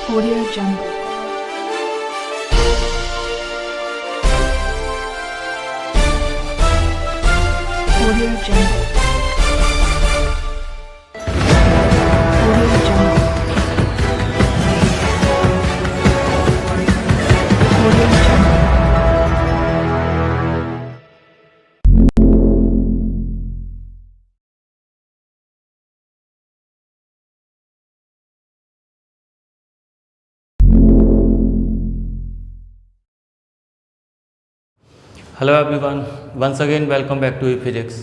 Audio Jungle. Audio Jungle. Audio Jungle. Audio Jungle. Hello everyone, once again welcome back to physics.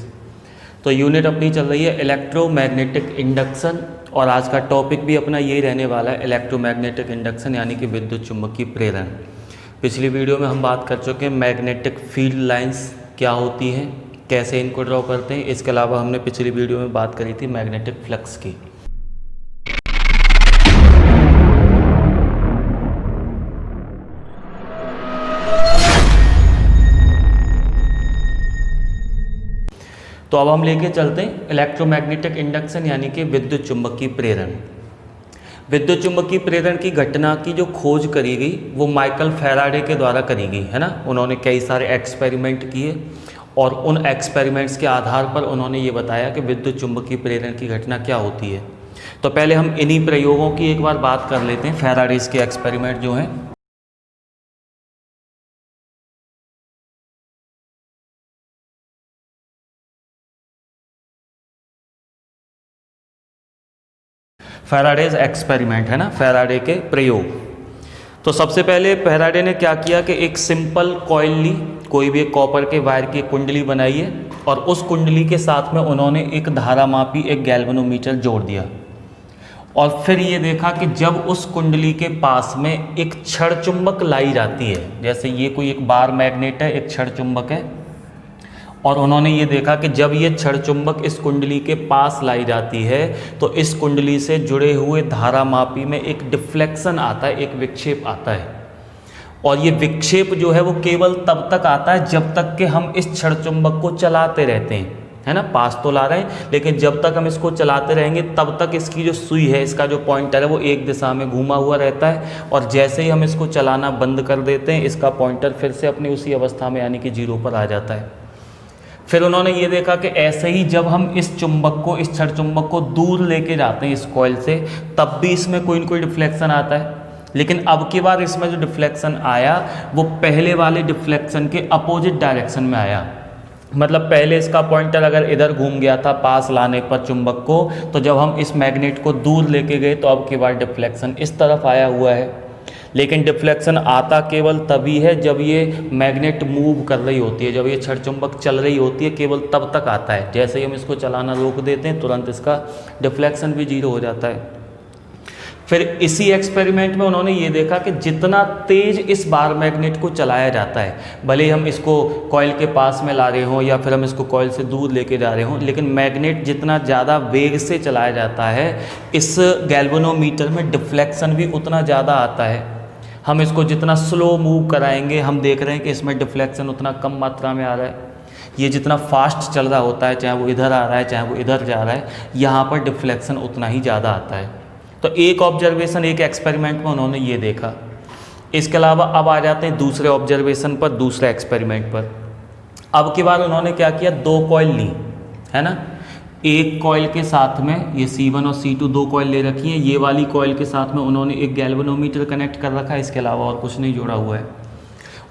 तो unit अपनी चल रही है electromagnetic induction और आज का टॉपिक भी अपना यही रहने वाला है, इलेक्ट्रोमैग्नेटिक इंडक्शन यानी कि विद्युत चुम्बकीय प्रेरण। पिछली वीडियो में हम बात कर चुके हैं मैग्नेटिक फील्ड लाइंस क्या होती हैं, कैसे इनको ड्रॉ करते हैं। इसके अलावा हमने पिछली वीडियो में बात करी थी मैग्नेटिक फ्लक्स की। तो अब हम लेके चलते हैं इलेक्ट्रोमैग्नेटिक इंडक्शन यानी कि विद्युत चुम्बकीय प्रेरण। विद्युत चुम्बकीय प्रेरण की घटना की जो खोज करी गई वो माइकल फैराडे के द्वारा करी गई है ना। उन्होंने कई सारे एक्सपेरिमेंट किए और उन एक्सपेरिमेंट्स के आधार पर उन्होंने ये बताया कि विद्युत चुम्बकीय प्रेरण की घटना क्या होती है। तो पहले हम इन्हीं प्रयोगों की एक बार बात कर लेते हैं, फैराडेज के एक्सपेरिमेंट जो हैं। फैराडेज एक्सपेरिमेंट है ना, फैराडे के प्रयोग। तो सबसे पहले फैराडे ने क्या किया कि एक सिंपल कॉइल ली, कोई भी एक कॉपर के वायर की कुंडली बनाई है और उस कुंडली के साथ में उन्होंने एक धारामापी एक गैल्वेनोमीटर जोड़ दिया और फिर ये देखा कि जब उस कुंडली के पास में एक क्षण चुंबक लाई जाती है, जैसे ये कोई एक बार मैग्नेट है, एक क्षण चुंबक है, और उन्होंने ये देखा कि जब ये क्षण चुंबक इस कुंडली के पास लाई जाती है तो इस कुंडली से जुड़े हुए धारामापी में एक डिफ्लेक्शन आता है, एक विक्षेप आता है। और ये विक्षेप जो है वो केवल तब तक आता है जब तक कि हम इस क्षण चुंबक को चलाते रहते हैं, है ना। पास तो ला रहे हैं लेकिन जब तक हम इसको चलाते रहेंगे तब तक इसकी जो सुई है, इसका जो पॉइंटर है वो एक दिशा में घूमा हुआ रहता है, और जैसे ही हम इसको चलाना बंद कर देते हैं इसका पॉइंटर फिर से अपनी उसी अवस्था में यानी कि जीरो पर आ जाता है। फिर उन्होंने ये देखा कि ऐसे ही जब हम इस चुंबक को, इस क्षण चुंबक को दूर लेके जाते हैं इस कॉइल से, तब भी इसमें कोई न कोई डिफ्लेक्शन आता है। लेकिन अब की बार इसमें जो डिफ्लेक्शन आया वो पहले वाले डिफ्लेक्शन के अपोजिट डायरेक्शन में आया। मतलब पहले इसका पॉइंटर अगर इधर घूम गया था पास लाने पर चुंबक को, तो जब हम इस मैग्नेट को दूर लेके गए तो अब की बार डिफ्लेक्शन इस तरफ आया हुआ है। लेकिन डिफ्लेक्शन आता केवल तभी है जब ये मैग्नेट मूव कर रही होती है, जब ये क्षण चुंबक चल रही होती है, केवल तब तक आता है। जैसे ही हम इसको चलाना रोक देते हैं तुरंत इसका डिफ्लेक्शन भी जीरो हो जाता है। फिर इसी एक्सपेरिमेंट में उन्होंने ये देखा कि जितना तेज इस बार मैग्नेट को चलाया जाता है, भले ही हम इसको कॉइल के पास में ला रहे हों या फिर हम इसको कॉइल से दूर लेके जा रहे हों, लेकिन मैग्नेट जितना ज़्यादा वेग से चलाया जाता है इस गैल्वेनोमीटर में डिफ्लेक्शन भी उतना ज़्यादा आता है। हम इसको जितना स्लो मूव कराएंगे हम देख रहे हैं कि इसमें डिफ्लेक्शन उतना कम मात्रा में आ रहा है। ये जितना फास्ट चल रहा होता है, चाहे वो इधर आ रहा है चाहे वो इधर जा रहा है, यहाँ पर डिफ्लेक्शन उतना ही ज़्यादा आता है। तो एक ऑब्जर्वेशन, एक एक्सपेरिमेंट में उन्होंने ये देखा। इसके अलावा अब आ जाते हैं दूसरे ऑब्जर्वेशन पर, दूसरे एक्सपेरिमेंट पर। अब की बार उन्होंने क्या किया, दो कॉइल ली, है ना। एक कॉइल के साथ में ये C1 और C2 दो कॉइल ले रखी हैं। ये वाली कॉइल के साथ में उन्होंने एक गैल्वेनोमीटर कनेक्ट कर रखा है, इसके अलावा और कुछ नहीं जोड़ा हुआ है।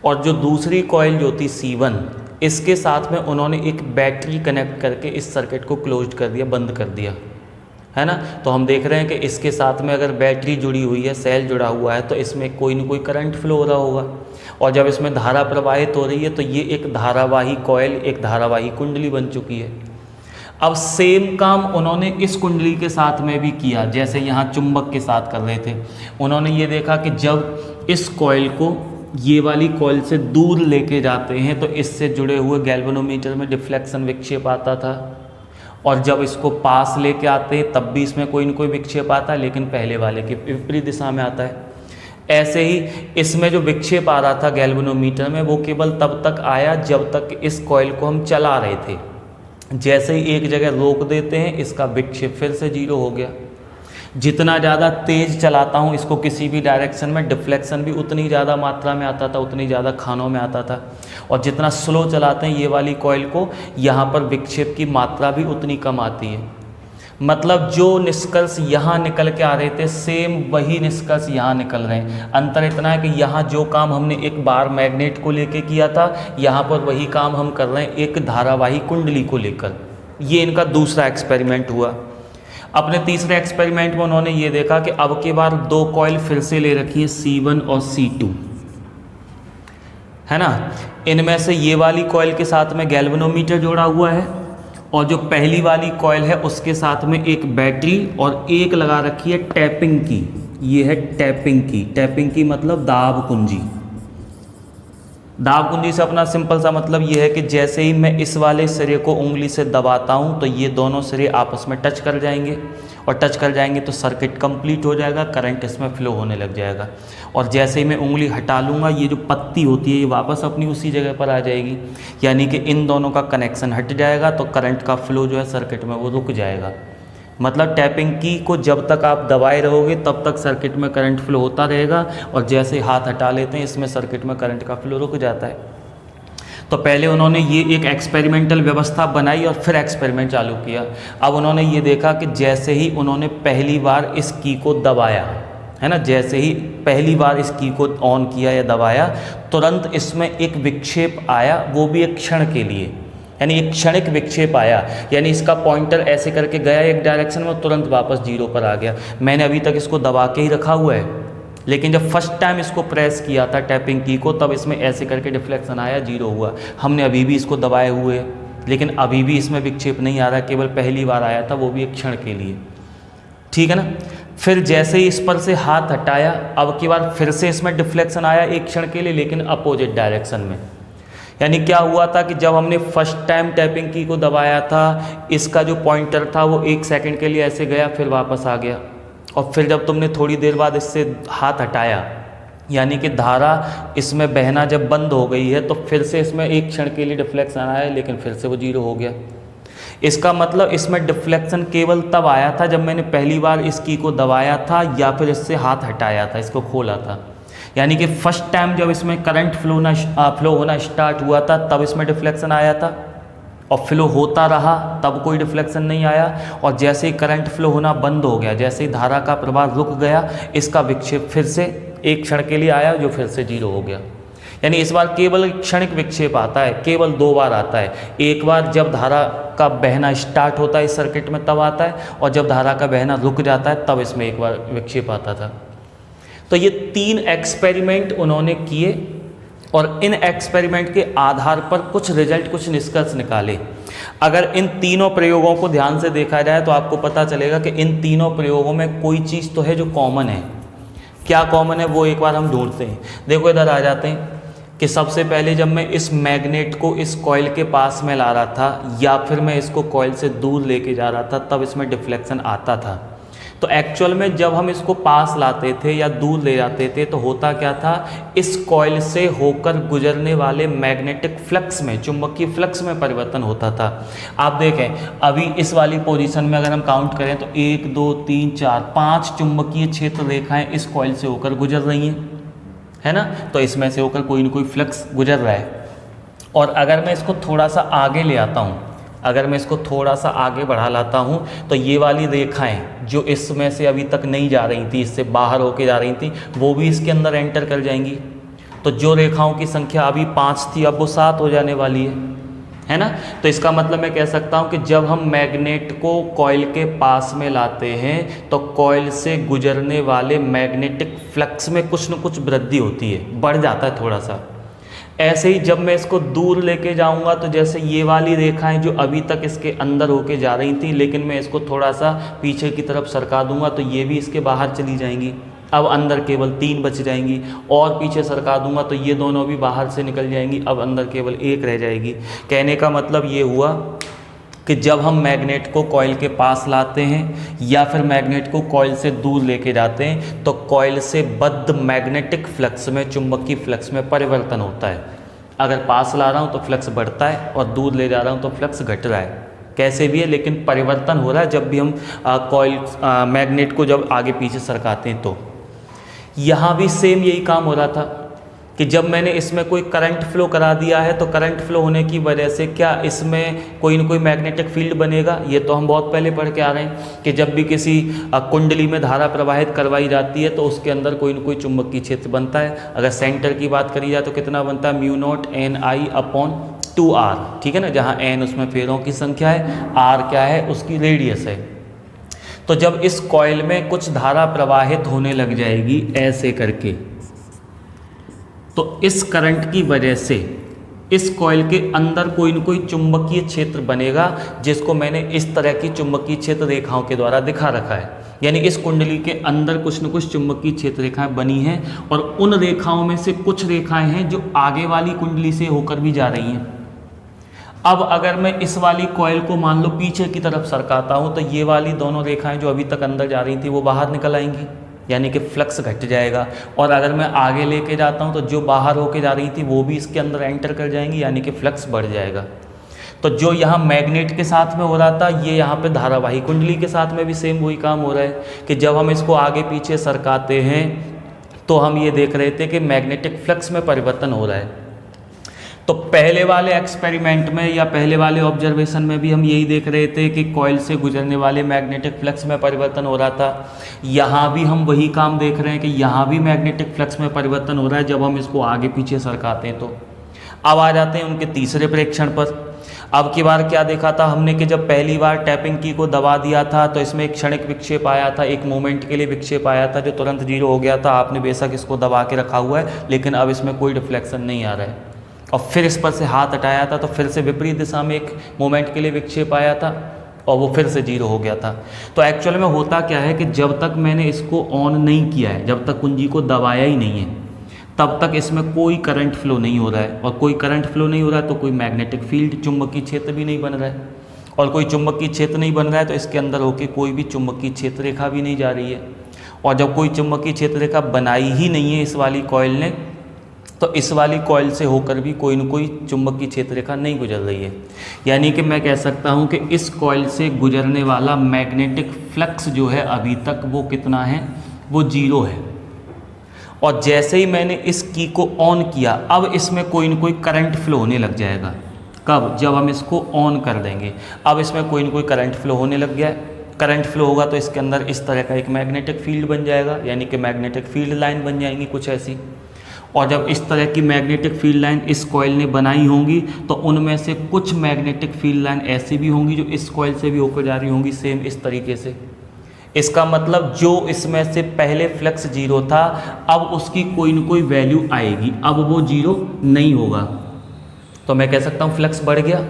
और जो दूसरी कॉइल जो थी C1, इसके साथ में उन्होंने एक बैटरी कनेक्ट करके इस सर्किट को क्लोज कर दिया, बंद कर दिया, है ना। तो हम देख रहे हैं कि इसके साथ में अगर बैटरी जुड़ी हुई है, सेल जुड़ा हुआ है, तो इसमें कोई ना कोई करंट फ्लो हो रहा होगा, और जब इसमें धारा प्रवाहित हो रही है तो ये एक धारावाही कॉइल, एक धारावाही कुंडली बन चुकी है। अब सेम काम उन्होंने इस कुंडली के साथ में भी किया, जैसे यहाँ चुंबक के साथ कर रहे थे। उन्होंने ये देखा कि जब इस कॉइल को ये वाली कॉइल से दूर लेके जाते हैं तो इससे जुड़े हुए गैल्वेनोमीटर में डिफ्लेक्शन विक्षेप आता था, और जब इसको पास लेके आते हैं तब भी इसमें कोई न कोई विक्षेप आता है, लेकिन पहले वाले की विपरीत दिशा में आता है। ऐसे ही इसमें जो विक्षेप आ रहा था गैल्वेनोमीटर में वो केवल तब तक आया जब तक इस कॉइल को हम चला रहे थे। जैसे ही एक जगह रोक देते हैं इसका विक्षेप फिर से जीरो हो गया। जितना ज़्यादा तेज़ चलाता हूँ इसको किसी भी डायरेक्शन में, डिफ्लेक्शन भी उतनी ज़्यादा मात्रा में आता था, उतनी ज़्यादा खानों में आता था। और जितना स्लो चलाते हैं ये वाली कॉइल को, यहाँ पर विक्षेप की मात्रा भी उतनी कम आती है। मतलब जो निष्कर्ष यहाँ निकल के आ रहे थे सेम वही निष्कर्ष यहाँ निकल रहे हैं। अंतर इतना है कि यहाँ जो काम हमने एक बार मैग्नेट को लेके किया था, यहाँ पर वही काम हम कर रहे हैं एक धारावाही कुंडली को लेकर। ये इनका दूसरा एक्सपेरिमेंट हुआ। अपने तीसरे एक्सपेरिमेंट में उन्होंने ये देखा कि अब की बार दो कॉइल फिर से ले रखी है, C1 और C2, है ना। इनमें से ये वाली कॉइल के साथ में गैल्वेनोमीटर जोड़ा हुआ है, और जो पहली वाली कॉइल है उसके साथ में एक बैटरी और एक लगा रखी है टैपिंग की। ये है टैपिंग की। टैपिंग की मतलब दाब कुंजी। दाब कुंजी से अपना सिंपल सा मतलब ये है कि जैसे ही मैं इस वाले सिरे को उंगली से दबाता हूँ तो ये दोनों सिरे आपस में टच कर जाएंगे, और टच कर जाएंगे तो सर्किट कंप्लीट हो जाएगा, करंट इसमें फ्लो होने लग जाएगा। और जैसे ही मैं उंगली हटा लूँगा ये जो पत्ती होती है ये वापस अपनी उसी जगह पर आ जाएगी, यानी कि इन दोनों का कनेक्शन हट जाएगा, तो करंट का फ्लो जो है सर्किट में वो रुक जाएगा। मतलब टैपिंग की को जब तक आप दबाए रहोगे तब तक सर्किट में करंट फ्लो होता रहेगा, और जैसे हाथ हटा लेते हैं इसमें सर्किट में करंट का फ्लो रुक जाता है। तो पहले उन्होंने ये एक एक्सपेरिमेंटल व्यवस्था बनाई और फिर एक्सपेरिमेंट चालू किया। अब उन्होंने ये देखा कि जैसे ही उन्होंने पहली बार इस की को दबाया, है ना, जैसे ही पहली बार इस की को ऑन किया या दबाया, तुरंत इसमें एक विक्षेप आया, वो भी एक क्षण के लिए, यानी एक क्षणिक विक्षेप आया। यानी इसका पॉइंटर ऐसे करके गया एक डायरेक्शन में, तुरंत वापस जीरो पर आ गया। मैंने अभी तक इसको दबा के ही रखा हुआ है, लेकिन जब फर्स्ट टाइम इसको प्रेस किया था टैपिंग की को, तब इसमें ऐसे करके डिफ्लेक्शन आया, जीरो हुआ। हमने अभी भी इसको दबाए हुए है, लेकिन अभी भी इसमें विक्षेप नहीं आ रहा, केवल पहली बार आया था, वो भी एक क्षण के लिए। ठीक है ना। फिर जैसे ही इस पर से हाथ हटाया, अब की बार फिर से इसमें डिफ्लेक्शन आया एक क्षण के लिए, लेकिन अपोजिट डायरेक्शन में। यानी क्या हुआ था कि जब हमने फर्स्ट टाइम टैपिंग की को दबाया था, इसका जो पॉइंटर था वो एक सेकंड के लिए ऐसे गया, फिर वापस आ गया। और फिर जब तुमने थोड़ी देर बाद इससे हाथ हटाया, यानी कि धारा इसमें बहना जब बंद हो गई है, तो फिर से इसमें एक क्षण के लिए डिफ्लेक्शन आया, लेकिन फिर से वो जीरो हो गया। इसका मतलब इसमें डिफ्लेक्शन केवल तब आया था जब मैंने पहली बार इस की को दबाया था या फिर इससे हाथ हटाया था, इसको खोला था। यानी कि फर्स्ट टाइम जब इसमें करंट फ्लो होना स्टार्ट हुआ था तब इसमें डिफ्लेक्शन आया था, और फ्लो होता रहा तब कोई डिफ्लेक्शन नहीं आया। और जैसे ही करंट फ्लो होना बंद हो गया, जैसे ही धारा का प्रवाह रुक गया, इसका विक्षेप फिर से एक क्षण के लिए आया, जो फिर से जीरो हो गया। यानी इस बार केवल क्षणिक विक्षेप आता है, केवल दो बार आता है। एक बार जब धारा का बहना स्टार्ट होता है इस सर्किट में तब आता है, और जब धारा का बहना रुक जाता है तब इसमें एक बार विक्षेप आता था। तो ये 3 एक्सपेरिमेंट उन्होंने किए, और इन एक्सपेरिमेंट के आधार पर कुछ रिजल्ट, कुछ निष्कर्ष निकाले। अगर इन तीनों प्रयोगों को ध्यान से देखा जाए तो आपको पता चलेगा कि इन तीनों प्रयोगों में कोई चीज़ तो है जो कॉमन है। क्या कॉमन है वो एक बार हम ढूंढते हैं। देखो इधर आ जाते हैं कि सबसे पहले जब मैं इस मैग्नेट को इस कॉइल के पास में ला रहा था, या फिर मैं इसको कॉइल से दूर लेके जा रहा था, तब इसमें डिफ्लेक्शन आता था। तो एक्चुअल में जब हम इसको पास लाते थे या दूर ले जाते थे तो होता क्या था, इस कॉइल से होकर गुजरने वाले मैग्नेटिक फ्लक्स में, चुंबकीय फ्लक्स में परिवर्तन होता था। आप देखें अभी इस वाली पोजीशन में अगर हम काउंट करें तो 1 2 3 4 5 चुंबकीय क्षेत्र रेखाएं इस कॉइल से होकर गुजर रही हैं, है ना। तो इसमें से होकर कोई ना कोई फ्लक्स गुजर रहा है। और अगर मैं इसको थोड़ा सा आगे ले आता हूँ, अगर मैं इसको थोड़ा सा आगे बढ़ा लाता हूँ, तो ये वाली रेखाएं जो इसमें से अभी तक नहीं जा रही थी, इससे बाहर होके जा रही थी, वो भी इसके अंदर एंटर कर जाएंगी। तो जो रेखाओं की संख्या अभी 5 थी अब वो 7 हो जाने वाली है ना। तो इसका मतलब मैं कह सकता हूँ कि जब हम मैग्नेट को कॉइल के पास में लाते हैं तो कॉइल से गुजरने वाले मैग्नेटिक फ्लक्स में कुछ न कुछ वृद्धि होती है, बढ़ जाता है थोड़ा सा। ऐसे ही जब मैं इसको दूर लेके जाऊंगा तो जैसे ये वाली रेखाएं जो अभी तक इसके अंदर होके जा रही थी, लेकिन मैं इसको थोड़ा सा पीछे की तरफ सरका दूंगा तो ये भी इसके बाहर चली जाएंगी। अब अंदर केवल 3 बच जाएंगी, और पीछे सरका दूंगा तो ये दोनों भी बाहर से निकल जाएंगी, अब अंदर केवल 1 रह जाएगी। कहने का मतलब ये हुआ कि जब हम मैग्नेट को कॉइल के पास लाते हैं या फिर मैग्नेट को कॉइल से दूर लेके जाते हैं तो कॉइल से बद्ध मैग्नेटिक फ्लक्स में, चुंबकीय फ्लक्स में परिवर्तन होता है। अगर पास ला रहा हूँ तो फ्लक्स बढ़ता है और दूर ले जा रहा हूँ तो फ्लक्स घट रहा है। कैसे भी है, लेकिन परिवर्तन हो रहा है जब भी हम कॉइल मैग्नेट को जब आगे पीछे सरकाते हैं। तो यहाँ भी सेम यही काम हो रहा था कि जब मैंने इसमें कोई करंट फ्लो करा दिया है तो करंट फ्लो होने की वजह से क्या इसमें कोई ना कोई मैग्नेटिक फील्ड बनेगा। ये तो हम बहुत पहले पढ़ के आ रहे हैं कि जब भी किसी कुंडली में धारा प्रवाहित करवाई जाती है तो उसके अंदर कोई ना कोई चुंबकीय क्षेत्र बनता है। अगर सेंटर की बात करी जाए तो कितना बनता है, μ0 Ni/2r, ठीक है ना, जहाँ n उसमें फेरों की संख्या है, r क्या है, उसकी रेडियस है। तो जब इस कॉइल में कुछ धारा प्रवाहित होने लग जाएगी ऐसे करके, तो इस करंट की वजह से इस कॉइल के अंदर कोई न कोई चुंबकीय क्षेत्र बनेगा, जिसको मैंने इस तरह की चुंबकीय क्षेत्र रेखाओं के द्वारा दिखा रखा है। यानी इस कुंडली के अंदर कुछ न कुछ चुंबकीय क्षेत्र रेखाएं बनी हैं और उन रेखाओं में से कुछ रेखाएं हैं जो आगे वाली कुंडली से होकर भी जा रही हैं। अब अगर मैं इस वाली कॉइल को मान लो पीछे की तरफ सरकाता हूँ तो ये वाली दोनों रेखाएं जो अभी तक अंदर जा रही थी वो बाहर निकल आएंगी, यानी कि फ्लक्स घट जाएगा। और अगर मैं आगे लेके जाता हूँ तो जो बाहर होके जा रही थी वो भी इसके अंदर एंटर कर जाएंगी, यानी कि फ्लक्स बढ़ जाएगा। तो जो यहाँ मैग्नेट के साथ में हो रहा था, ये यहाँ पे धारावाही कुंडली के साथ में भी सेम वही काम हो रहा है कि जब हम इसको आगे पीछे सरकाते हैं तो हम ये देख रहे थे कि मैग्नेटिक फ्लक्स में परिवर्तन हो रहा है। तो पहले वाले एक्सपेरिमेंट में या पहले वाले ऑब्जर्वेशन में भी हम यही देख रहे थे कि कॉइल से गुजरने वाले मैग्नेटिक फ्लक्स में परिवर्तन हो रहा था। यहाँ भी हम वही काम देख रहे हैं कि यहाँ भी मैग्नेटिक फ्लक्स में परिवर्तन हो रहा है जब हम इसको आगे पीछे सरकाते हैं। तो अब आ जाते हैं उनके तीसरे परीक्षण पर। अब की बार क्या देखा था हमने कि जब पहली बार टैपिंग की को दबा दिया था तो इसमें एक क्षणिक विक्षेप आया था, एक मोमेंट के लिए विक्षेप आया था जो तुरंत जीरो हो गया था। आपने बेशक इसको दबा के रखा हुआ है लेकिन अब इसमें कोई डिफ्लेक्शन नहीं आ रहा है। और फिर इस पर से हाथ हटाया था तो फिर से विपरीत दिशा में एक मोमेंट के लिए विक्षेप आया था और वो फिर से जीरो हो गया था। तो एक्चुअल में होता क्या है कि जब तक मैंने इसको ऑन नहीं किया है, जब तक कुंजी को दबाया ही नहीं है, तब तक इसमें कोई करंट फ्लो नहीं हो रहा है। और कोई करंट फ्लो नहीं हो रहा है तो कोई मैग्नेटिक फील्ड, चुंबकीय क्षेत्र भी नहीं बन रहा है। और कोई चुंबकीय क्षेत्र नहीं बन रहा है तो इसके अंदर होके कोई भी चुंबकीय क्षेत्र रेखा भी नहीं जा रही है। और जब कोई चुंबकीय क्षेत्र रेखा बनाई ही नहीं है इस वाली कॉइल ने, तो इस वाली कॉइल से होकर भी कोई न कोई चुंबकीय क्षेत्र रेखा नहीं गुजर रही है। यानी कि मैं कह सकता हूँ कि इस कॉइल से गुजरने वाला मैग्नेटिक फ्लक्स जो है अभी तक वो कितना है, वो जीरो है। और जैसे ही मैंने इस की को ऑन किया, अब इसमें कोई न कोई करंट फ्लो होने लग जाएगा। कब? जब हम इसको ऑन कर देंगे। अब इसमें कोई न कोई करंट फ्लो होने लग गया है। करंट फ्लो होगा तो इसके अंदर इस तरह का एक मैग्नेटिक फील्ड बन जाएगा, यानी कि मैग्नेटिक फील्ड लाइन बन जाएंगी कुछ ऐसी। और जब इस तरह की मैग्नेटिक फील्ड लाइन इस कॉइल ने बनाई होंगी तो उनमें से कुछ मैग्नेटिक फील्ड लाइन ऐसी भी होंगी जो इस कॉइल से भी होकर जा रही होंगी, सेम इस तरीके से। इसका मतलब जो इसमें से पहले फ्लक्स जीरो था अब उसकी कोई न कोई वैल्यू आएगी, अब वो जीरो नहीं होगा। तो मैं कह सकता हूँ फ्लक्स बढ़ गया।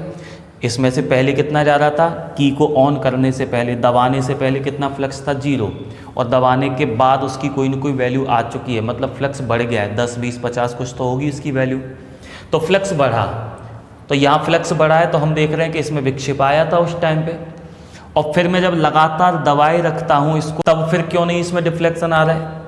इसमें से पहले कितना जा रहा था, की को ऑन करने से पहले, दबाने से पहले कितना फ्लक्स था, जीरो। और दबाने के बाद उसकी कोई न कोई वैल्यू आ चुकी है, मतलब फ्लक्स बढ़ गया है, 10 20 50 कुछ तो होगी इसकी वैल्यू। तो फ्लक्स बढ़ा, तो यहाँ फ्लक्स बढ़ा है तो हम देख रहे हैं कि इसमें विक्षेप आया था उस टाइम पे। और फिर मैं जब लगातार दबाए रखता हूँ इसको, तब फिर क्यों नहीं इसमें डिफ्लेक्शन आ रहा है।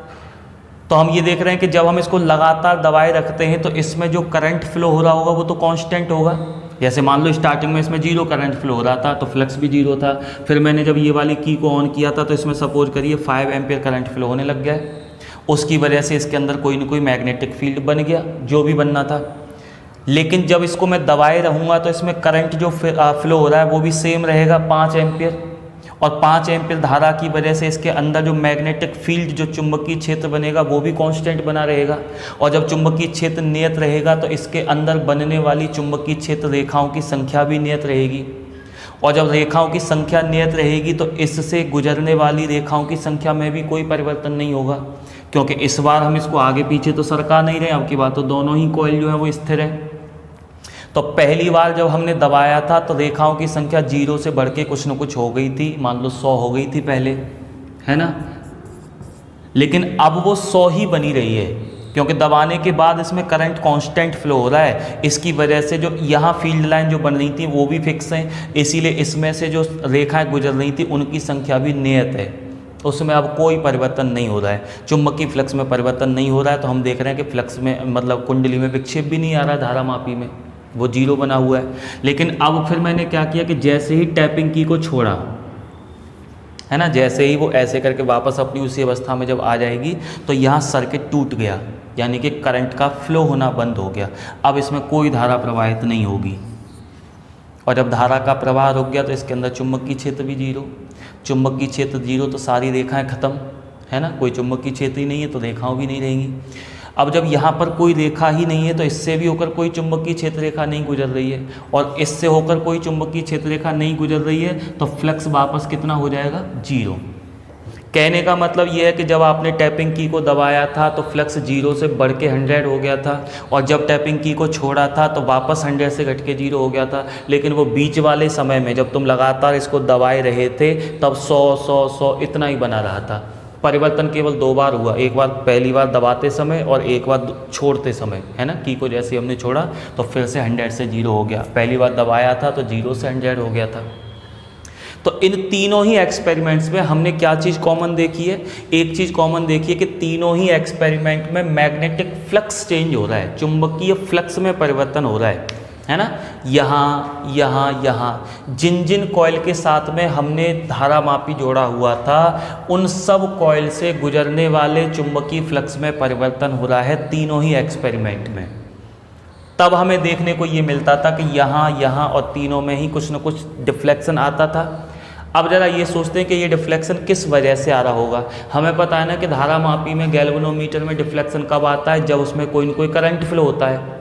तो हम ये देख रहे हैं कि जब हम इसको लगातार दबाए रखते हैं तो इसमें जो करंट फ्लो हो रहा होगा वो तो कांस्टेंट होगा। जैसे मान लो स्टार्टिंग में इसमें जीरो करंट फ्लो हो रहा था तो फ्लक्स भी जीरो था। फिर मैंने जब ये वाली की को ऑन किया था तो इसमें सपोज करिए 5 एम्पियर करंट फ्लो होने लग गया है। उसकी वजह से इसके अंदर कोई ना कोई मैग्नेटिक फील्ड बन गया, जो भी बनना था। लेकिन जब इसको मैं दबाए रहूँगा तो इसमें करंट जो फ्लो हो रहा है वो भी सेम रहेगा, 5 एम्पियर। और 5 एम्पियर धारा की वजह से इसके अंदर जो मैग्नेटिक फील्ड, जो चुंबकीय क्षेत्र बनेगा वो भी कांस्टेंट बना रहेगा। और जब चुंबकीय क्षेत्र नियत रहेगा तो इसके अंदर बनने वाली चुंबकीय क्षेत्र रेखाओं की संख्या भी नियत रहेगी। और जब रेखाओं की संख्या नियत रहेगी तो इससे गुजरने वाली रेखाओं की संख्या में भी कोई परिवर्तन नहीं होगा, क्योंकि इस बार हम इसको आगे पीछे तो सरका नहीं रहे। अब की बात तो दोनों ही कॉइल जो है वो स्थिर है। तो पहली बार जब हमने दबाया था तो रेखाओं की संख्या 0 से बढ़ के कुछ न कुछ हो गई थी, मान लो 100 हो गई थी पहले, है ना। लेकिन अब वो 100 ही बनी रही है, क्योंकि दबाने के बाद इसमें करंट कांस्टेंट फ्लो हो रहा है। इसकी वजह से जो यहाँ फील्ड लाइन जो बन रही थी वो भी फिक्स है, इसीलिए इसमें से जो रेखाएं गुजर रही थी उनकी संख्या भी नियत है, उसमें अब कोई परिवर्तन नहीं हो रहा है। चुंबकीय फ्लक्स में परिवर्तन नहीं हो रहा है, तो हम देख रहे हैं कि फ्लक्स में मतलब कुंडली में विक्षेप भी नहीं आ रहा है धारा मापी में। वो जीरो बना हुआ है। लेकिन अब फिर मैंने क्या किया कि जैसे ही टैपिंग की को छोड़ा, है ना, जैसे ही वो ऐसे करके वापस अपनी उसी अवस्था में जब आ जाएगी तो यहाँ सर्किट टूट गया, यानी कि करंट का फ्लो होना बंद हो गया। अब इसमें कोई धारा प्रवाहित नहीं होगी, और जब धारा का प्रवाह रुक गया तो इसके अंदर चुंबकीय क्षेत्र भी जीरो। चुंबकीय क्षेत्र जीरो तो सारी रेखाएं खत्म, है ना, कोई चुंबकीय क्षेत्र ही नहीं है तो रेखाओं भी नहीं रहेंगी। अब जब यहाँ पर कोई रेखा ही नहीं है तो इससे भी होकर कोई चुंबकीय क्षेत्र रेखा नहीं गुजर रही है, और इससे होकर कोई चुंबकीय क्षेत्र रेखा नहीं गुजर रही है, तो फ्लक्स वापस कितना हो जाएगा, जीरो। कहने का मतलब ये है कि जब आपने टैपिंग की को दबाया था तो फ्लक्स जीरो से बढ़ के 100 हो गया था, और जब टैपिंग की को छोड़ा था तो वापस 100 से घट के जीरो हो गया था। लेकिन वो बीच वाले समय में जब तुम लगातार इसको दबाए रहे थे तब 100 इतना ही बना रहा था। परिवर्तन केवल 2 बार हुआ, एक बार पहली बार दबाते समय और एक बार छोड़ते समय, है ना। की को जैसे हमने छोड़ा तो फिर से 100 से जीरो हो गया, पहली बार दबाया था तो जीरो से 100 हो गया था। तो इन तीनों ही एक्सपेरिमेंट्स में हमने क्या चीज़ कॉमन देखी है, एक चीज़ कॉमन देखी है कि तीनों ही एक्सपेरिमेंट में मैग्नेटिक फ्लक्स चेंज हो रहा है, चुंबकीय फ्लक्स में परिवर्तन हो रहा है ना। यहाँ यहाँ यहाँ जिन जिन कॉइल के साथ में हमने धारा मापी जोड़ा हुआ था उन सब कॉइल से गुजरने वाले चुंबकीय फ्लक्स में परिवर्तन हो रहा है तीनों ही एक्सपेरिमेंट में। तब हमें देखने को ये मिलता था कि यहाँ यहाँ और तीनों में ही कुछ न कुछ डिफ्लेक्शन आता था। अब ज़रा ये सोचते हैं कि ये डिफ्लेक्शन किस वजह से आ रहा होगा। हमें पता है ना कि धारा मापी में गैल्वेनोमीटर में डिफ्लेक्शन कब आता है, जब उसमें कोई न कोई करंट फ्लो होता है।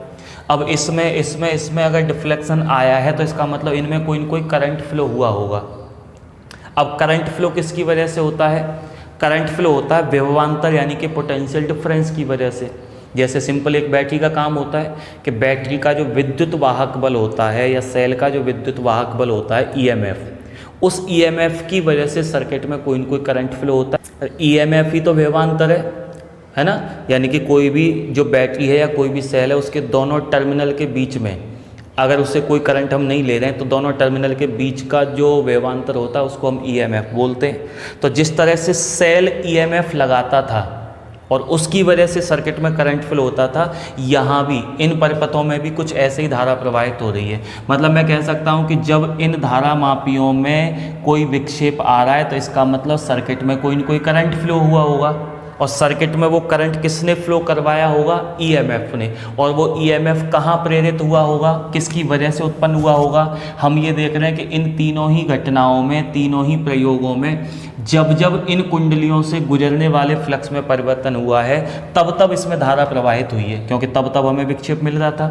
अब इसमें अगर डिफ्लेक्शन आया है तो इसका मतलब इनमें कोई न कोई करंट फ्लो हुआ होगा। अब करंट फ्लो किसकी वजह से होता है, करंट फ्लो होता है विभवांतर यानी कि पोटेंशियल डिफरेंस की वजह से। जैसे सिंपल एक बैटरी का काम होता है कि बैटरी का जो विद्युत वाहक बल होता है या सेल का जो विद्युत वाहक बल होता है ईएमएफ, उस ईएमएफ की वजह से सर्किट में कोई न कोई करंट फ्लो होता है। ईएमएफ ही तो विभवांतर है ना, यानी कि कोई भी जो बैटरी है या कोई भी सेल है उसके दोनों टर्मिनल के बीच में अगर उससे कोई करंट हम नहीं ले रहे हैं तो दोनों टर्मिनल के बीच का जो विभवांतर होता है उसको हम ईएमएफ बोलते हैं। तो जिस तरह से सेल ईएमएफ लगाता था और उसकी वजह से सर्किट में करंट फ्लो होता था, यहाँ भी इन परिपथों में भी कुछ ऐसे ही धारा प्रवाहित हो रही है। मतलब मैं कह सकता हूँ कि जब इन धारा मापियों में कोई विक्षेप आ रहा है तो इसका मतलब सर्किट में कोई न कोई करंट फ्लो हुआ होगा, और सर्किट में वो करंट किसने फ्लो करवाया होगा, ईएमएफ ने। और वो ईएमएफ कहाँ प्रेरित हुआ होगा, किसकी वजह से उत्पन्न हुआ होगा। हम ये देख रहे हैं कि इन तीनों ही घटनाओं में, तीनों ही प्रयोगों में जब जब इन कुंडलियों से गुजरने वाले फ्लक्स में परिवर्तन हुआ है तब तब इसमें धारा प्रवाहित हुई है, क्योंकि तब तब हमें विक्षेप मिल रहा था।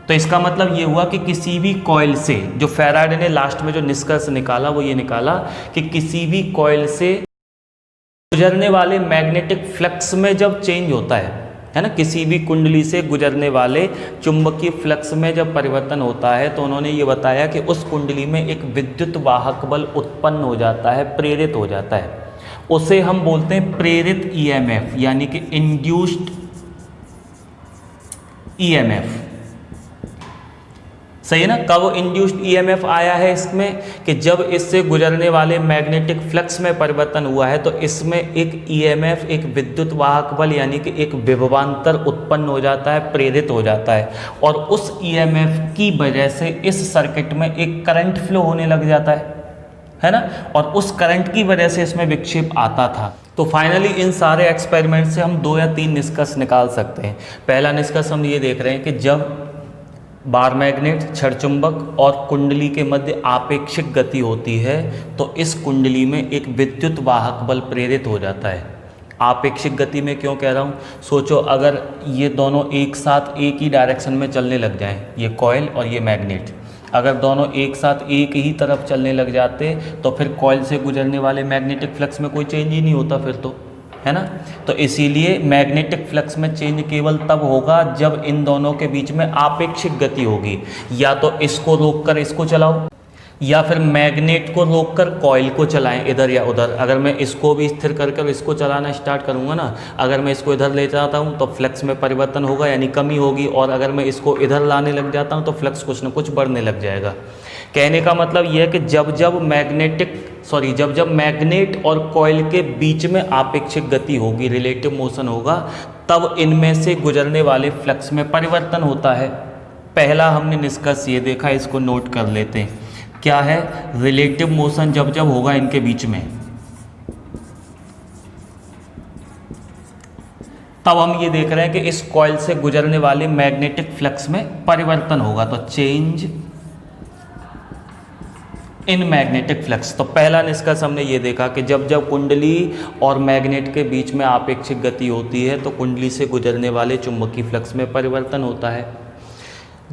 तो इसका मतलब ये हुआ कि किसी भी कॉइल से, जो फैराडे ने लास्ट में जो निष्कर्ष निकाला वो ये निकाला कि किसी भी कॉइल से गुजरने वाले मैग्नेटिक फ्लक्स में जब चेंज होता है ना, किसी भी कुंडली से गुजरने वाले चुंबकीय फ्लक्स में जब परिवर्तन होता है तो उन्होंने ये बताया कि उस कुंडली में एक विद्युत वाहक बल उत्पन्न हो जाता है, प्रेरित हो जाता है। उसे हम बोलते हैं प्रेरित ईएमएफ यानी कि इंड्यूस्ड ईएमएफ। सही है ना। कब इंड्यूस्ड ईएमएफ आया है इसमें, कि जब इससे गुजरने वाले मैग्नेटिक फ्लक्स में परिवर्तन हुआ है तो इसमें एक ईएमएफ, एक विद्युत वाहक बल यानी कि एक विभवांतर उत्पन्न हो जाता है, प्रेरित हो जाता है, और उस ईएमएफ की वजह से इस सर्किट में एक करंट फ्लो होने लग जाता है ना, और उस करंट की वजह से इसमें विक्षेप आता था। तो फाइनली इन सारे एक्सपेरिमेंट से हम 2 या 3 निष्कर्ष निकाल सकते हैं। पहला निष्कर्ष हम ये देख रहे हैं कि जब बार मैग्नेट, छड़ चुंबक और कुंडली के मध्य आपेक्षिक गति होती है तो इस कुंडली में एक विद्युत वाहक बल प्रेरित हो जाता है। आपेक्षिक गति में क्यों कह रहा हूँ, सोचो अगर ये दोनों एक साथ एक ही डायरेक्शन में चलने लग जाएं, ये कॉइल और ये मैग्नेट, अगर दोनों एक साथ एक ही तरफ चलने लग जाते तो फिर कॉइल से गुजरने वाले मैग्नेटिक फ्लक्स में कोई चेंज ही नहीं होता फिर तो, है ना। तो इसीलिए मैग्नेटिक फ्लक्स में चेंज केवल तब होगा जब इन दोनों के बीच में आपेक्षिक गति होगी। या तो इसको रोककर इसको चलाओ या फिर मैग्नेट को रोककर कॉइल को चलाएं इधर या उधर। अगर मैं इसको भी स्थिर करके इसको चलाना स्टार्ट करूंगा ना, अगर मैं इसको इधर ले जाता हूं तो फ्लक्स में परिवर्तन होगा यानी कमी होगी, और अगर मैं इसको इधर लाने लग जाता हूं तो फ्लक्स कुछ न कुछ बढ़ने लग जाएगा। कहने का मतलब यह है कि जब जब मैग्नेट और कॉइल के बीच में आपेक्षिक गति होगी, रिलेटिव मोशन होगा, तब इनमें से गुजरने वाले फ्लक्स में परिवर्तन होता है। पहला हमने निष्कर्ष ये देखा, इसको नोट कर लेते हैं। क्या है? रिलेटिव मोशन जब जब होगा इनके बीच में, तब हम ये देख रहे हैं कि इस कॉइल से गुजरने वाले मैग्नेटिक फ्लक्स में परिवर्तन होगा। तो चेंज इन मैग्नेटिक फ्लक्स। तो पहला निष्कर्ष हमने ये देखा कि जब जब कुंडली और मैग्नेट के बीच में आपेक्षिक गति होती है तो कुंडली से गुजरने वाले चुंबकीय फ्लक्स में परिवर्तन होता है।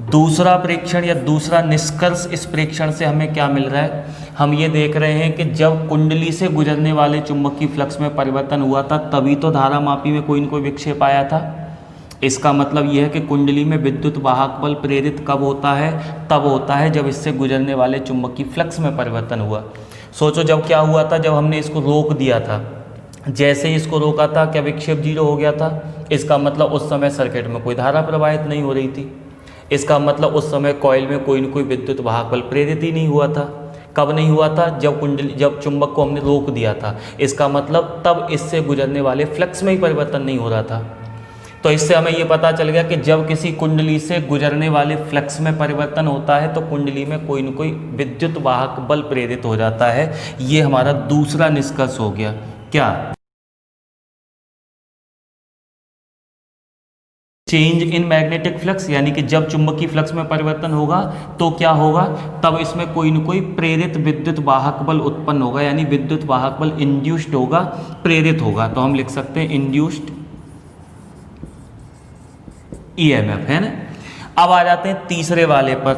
दूसरा प्रेक्षण या दूसरा निष्कर्ष इस प्रेक्षण से हमें क्या मिल रहा है? हम ये देख रहे हैं कि जब कुंडली से गुजरने वाले चुंबकीय फ्लक्स में परिवर्तन हुआ था तभी तो धारामापी में कोई न कोई विक्षेप आया था। इसका मतलब यह है कि कुंडली में विद्युत वाहक बल प्रेरित कब होता है? तब होता है जब इससे गुजरने वाले चुंबकीय फ्लक्स में परिवर्तन हुआ। सोचो जब क्या हुआ था, जब हमने इसको रोक दिया था, जैसे ही इसको रोका था क्या विक्षेप 0 हो गया था? इसका मतलब उस समय सर्किट में कोई धारा प्रवाहित नहीं हो रही थी। इसका मतलब उस समय कॉइल में कोई न कोई विद्युत वाहक बल प्रेरित ही नहीं हुआ था। कब नहीं हुआ था? जब चुंबक को हमने रोक दिया था। इसका मतलब तब इससे गुजरने वाले फ्लक्स में ही परिवर्तन नहीं हो रहा था। तो इससे हमें ये पता चल गया कि जब किसी कुंडली से गुजरने वाले फ्लक्स में परिवर्तन होता है तो कुंडली में कोई न कोई विद्युत वाहक बल प्रेरित हो जाता है। ये हमारा दूसरा निष्कर्ष हो गया। क्या? चेंज इन मैग्नेटिक फ्लक्स, यानी कि जब चुंबकीय फ्लक्स में परिवर्तन होगा तो क्या होगा? तब इसमें कोई न कोई प्रेरित विद्युत वाहक बल उत्पन्न होगा, यानी विद्युत वाहक बल इंड्यूस्ड होगा, प्रेरित होगा। तो हम लिख सकते हैं इंड्यूस्ड ईएमएफ, है ना। अब आ जाते हैं तीसरे वाले पर।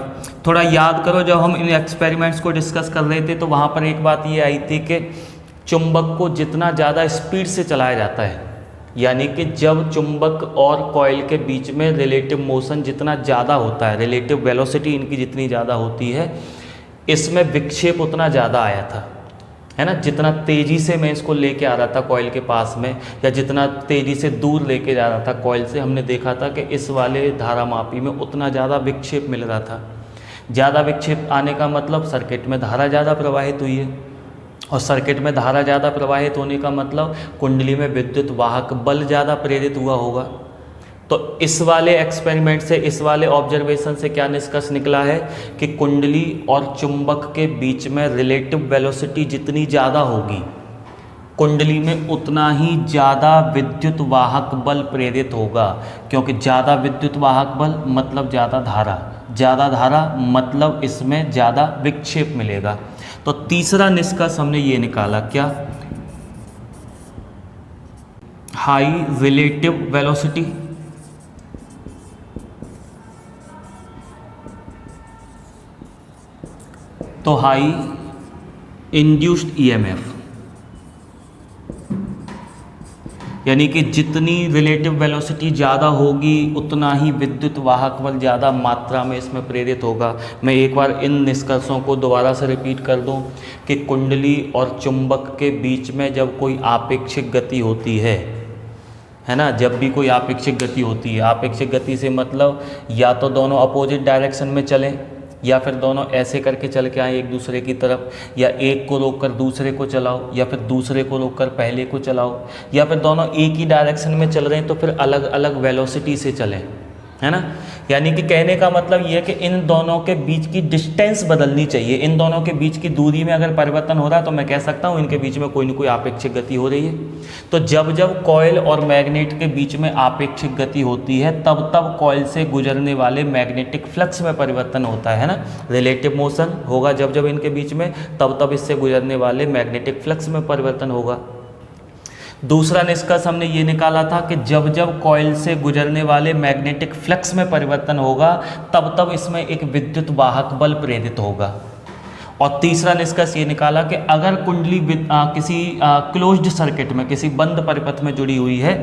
थोड़ा याद करो, जब हम इन एक्सपेरिमेंट्स को डिस्कस कर रहे थे तो वहाँ पर एक बात ये आई थी कि चुंबक को जितना ज़्यादा स्पीड से चलाया जाता है, यानी कि जब चुंबक और कॉइल के बीच में रिलेटिव मोशन जितना ज़्यादा होता है, रिलेटिव वेलोसिटी इनकी जितनी ज़्यादा होती है, इसमें विक्षेप उतना ज़्यादा आया था, है ना। जितना तेज़ी से मैं इसको लेके आ रहा था कॉइल के पास में, या जितना तेज़ी से दूर लेके जा रहा था कॉइल से, हमने देखा था कि इस वाले धारामापी में उतना ज़्यादा विक्षेप मिल रहा था। ज़्यादा विक्षेप आने का मतलब सर्किट में धारा ज़्यादा प्रवाहित हुई है, और सर्किट में धारा ज़्यादा प्रवाहित होने का मतलब कुंडली में विद्युत वाहक बल ज़्यादा प्रेरित हुआ होगा। तो इस वाले एक्सपेरिमेंट से, इस वाले ऑब्जर्वेशन से क्या निष्कर्ष निकला है कि कुंडली और चुंबक के बीच में रिलेटिव वेलोसिटी जितनी ज़्यादा होगी, कुंडली में उतना ही ज़्यादा विद्युत वाहक बल प्रेरित होगा, क्योंकि ज़्यादा विद्युत वाहक बल मतलब ज़्यादा धारा, ज़्यादा धारा मतलब इसमें ज़्यादा विक्षेप मिलेगा। तो तीसरा निष्कर्ष हमने ये निकाला, क्या? हाई रिलेटिव वेलोसिटी तो हाई इंड्यूस्ड ईएमएफ, यानी कि जितनी रिलेटिव वेलोसिटी ज़्यादा होगी उतना ही विद्युत वाहक बल ज़्यादा मात्रा में इसमें प्रेरित होगा। मैं एक बार इन निष्कर्षों को दोबारा से रिपीट कर दूं कि कुंडली और चुंबक के बीच में जब कोई आपेक्षिक गति होती है ना, जब भी कोई आपेक्षिक गति होती है, आपेक्षिक गति से मतलब या तो दोनों अपोजिट डायरेक्शन में चलें, या फिर दोनों ऐसे करके चल के आए एक दूसरे की तरफ, या एक को रोककर दूसरे को चलाओ, या फिर दूसरे को रोककर पहले को चलाओ, या फिर दोनों एक ही डायरेक्शन में चल रहे हैं तो फिर अलग अलग वेलोसिटी से चलें, है ना। यानी कि कहने का मतलब ये है कि इन दोनों के बीच की डिस्टेंस बदलनी चाहिए। इन दोनों के बीच की दूरी में अगर परिवर्तन हो रहा है तो मैं कह सकता हूँ इनके बीच में कोई ना कोई आपेक्षिक गति हो रही है। तो जब जब कॉइल और मैग्नेट के बीच में आपेक्षिक गति होती है तब तब कॉइल से गुजरने वाले मैग्नेटिक फ्लक्स में परिवर्तन होता है ना। रिलेटिव मोशन होगा जब जब इनके बीच में, तब तब इससे गुजरने वाले मैग्नेटिक फ्लक्स में परिवर्तन होगा। दूसरा निष्कर्ष हमने ये निकाला था कि जब जब कॉइल से गुजरने वाले मैग्नेटिक फ्लक्स में परिवर्तन होगा तब तब इसमें एक विद्युत वाहक बल प्रेरित होगा। और तीसरा निष्कर्ष ये निकाला कि अगर कुंडली किसी क्लोज्ड सर्किट में, किसी बंद परिपथ में जुड़ी हुई है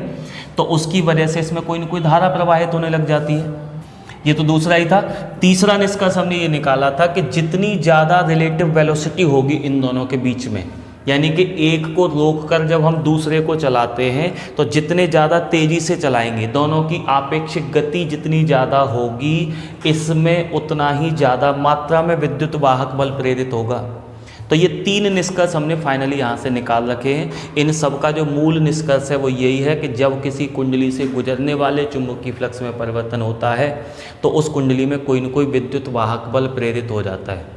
तो उसकी वजह से इसमें कोई न कोई धारा प्रवाहित होने लग जाती है। ये तो दूसरा ही था। तीसरा निष्कर्ष हमने ये निकाला था कि जितनी ज़्यादा रिलेटिव वेलोसिटी होगी इन दोनों के बीच में, यानी कि एक को रोककर जब हम दूसरे को चलाते हैं तो जितने ज़्यादा तेज़ी से चलाएंगे, दोनों की आपेक्षिक गति जितनी ज़्यादा होगी, इसमें उतना ही ज़्यादा मात्रा में विद्युत वाहक बल प्रेरित होगा। तो ये 3 निष्कर्ष हमने फाइनली यहाँ से निकाल रखे हैं। इन सब का जो मूल निष्कर्ष है वो यही है कि जब किसी कुंडली से गुजरने वाले चुंबकीय फ्लक्स में परिवर्तन होता है तो उस कुंडली में कोई न कोई विद्युत वाहक बल प्रेरित हो जाता है।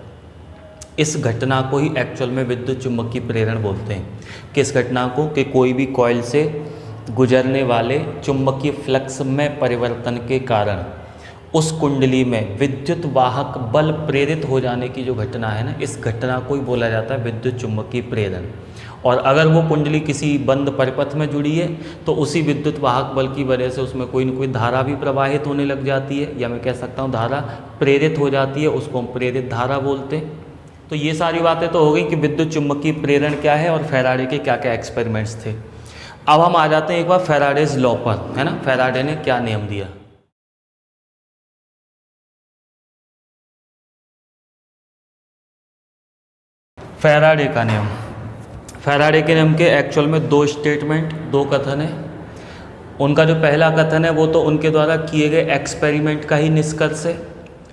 इस घटना को ही एक्चुअल में विद्युत चुंबकीय प्रेरण बोलते हैं। किस घटना को? कि कोई भी कॉइल से गुजरने वाले चुंबकीय फ्लक्स में परिवर्तन के कारण उस कुंडली में विद्युत वाहक बल प्रेरित हो जाने की जो घटना है ना, इस घटना को ही बोला जाता है विद्युत चुंबकीय प्रेरण। और अगर वो कुंडली किसी बंद परिपथ में जुड़ी है तो उसी विद्युत वाहक बल की वजह से उसमें कोई न कोई धारा भी प्रवाहित होने लग जाती है, या मैं कह सकता हूँ धारा प्रेरित हो जाती है, उसको हम प्रेरित धारा बोलते हैं। तो ये सारी बातें तो हो गई कि विद्युत चुंबकीय प्रेरण क्या है और फैराडे के क्या क्या एक्सपेरिमेंट्स थे। अब हम आ जाते हैं एक बार फैराडेज लॉ पर, है ना। फैराडे ने क्या नियम दिया? फैराडे का नियम। फैराडे के नियम के एक्चुअल में 2 स्टेटमेंट, 2 कथन है। उनका जो पहला कथन है वो तो उनके द्वारा किए गए एक्सपेरिमेंट का ही निष्कर्ष है।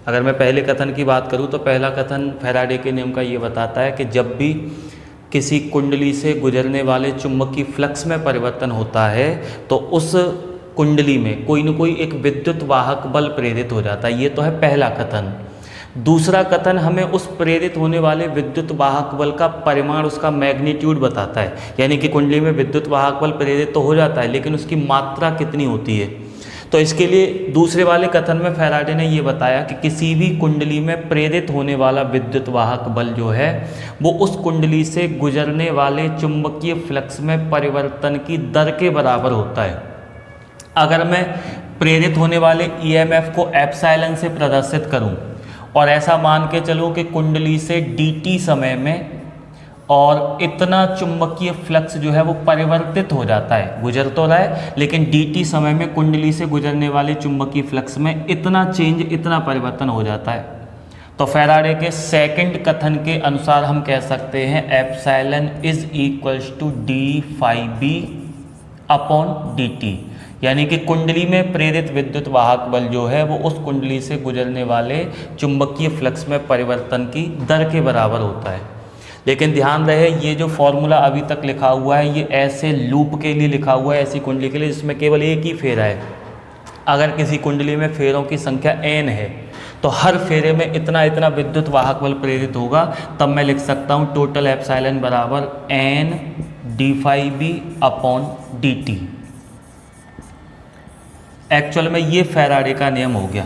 अगर मैं पहले कथन की बात करूं तो पहला कथन फैराडे के नियम का ये बताता है कि जब भी किसी कुंडली से गुजरने वाले चुंबकीय फ्लक्स में परिवर्तन होता है तो उस कुंडली में कोई न कोई एक विद्युत वाहक बल प्रेरित हो जाता है। ये तो है पहला कथन। दूसरा कथन हमें उस प्रेरित होने वाले विद्युत वाहक बल का परिमाण, उसका मैग्नीट्यूड बताता है। यानी कि कुंडली में विद्युत वाहक बल प्रेरित तो हो जाता है लेकिन उसकी मात्रा कितनी होती है। तो इसके लिए दूसरे वाले कथन में फैराडे ने ये बताया कि किसी भी कुंडली में प्रेरित होने वाला विद्युत वाहक बल जो है वो उस कुंडली से गुजरने वाले चुंबकीय फ्लक्स में परिवर्तन की दर के बराबर होता है। अगर मैं प्रेरित होने वाले ईएमएफ को एप्सिलॉन से प्रदर्शित करूं और ऐसा मान के चलो कि कुंडली से dt समय में और इतना चुंबकीय फ्लक्स जो है वो परिवर्तित हो जाता है, गुजर तो रहा है लेकिन dt समय में कुंडली से गुजरने वाले चुंबकीय फ्लक्स में इतना चेंज, इतना परिवर्तन हो जाता है। तो फैराडे के सेकंड कथन के अनुसार हम कह सकते हैं epsilon is equals to d∅b upon dt। यानी कि कुंडली में प्रेरित विद्युत वाहक बल जो है वो उस कुंडली से गुजरने वाले चुंबकीय फ्लक्स में परिवर्तन की दर के बराबर होता है। लेकिन ध्यान रहे ये जो फॉर्मूला अभी तक लिखा हुआ है ये ऐसे लूप के लिए लिखा हुआ है, ऐसी कुंडली के लिए जिसमें केवल एक ही फेरा है। अगर किसी कुंडली में फेरों की संख्या n है तो हर फेरे में इतना इतना विद्युत वाहक बल प्रेरित होगा, तब मैं लिख सकता हूँ टोटल एप्सिलॉन बराबर n d∅b upon dt। Actual में ये फैराडे का नियम हो गया,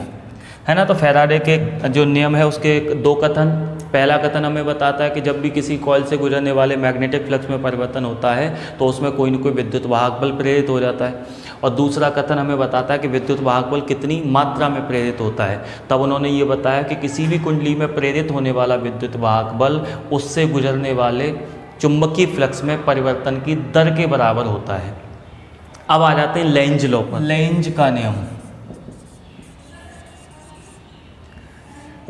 है ना। तो फैराडे के जो नियम है उसके 2 कथन। पहला कथन हमें बताता है कि जब भी किसी कॉइल से गुजरने वाले मैग्नेटिक फ्लक्स में परिवर्तन होता है तो उसमें कोई न कोई विद्युत वाहक बल प्रेरित हो जाता है। और दूसरा कथन हमें बताता है कि विद्युत वाहक बल कितनी मात्रा में प्रेरित होता है। तब उन्होंने ये बताया कि किसी भी कुंडली में प्रेरित होने वाला विद्युत वाहक बल उससे गुजरने वाले चुंबकीय फ्लक्स में परिवर्तन की दर के बराबर होता है। अब आ जाते हैं लेंज लॉ पर। लेंज का नियम।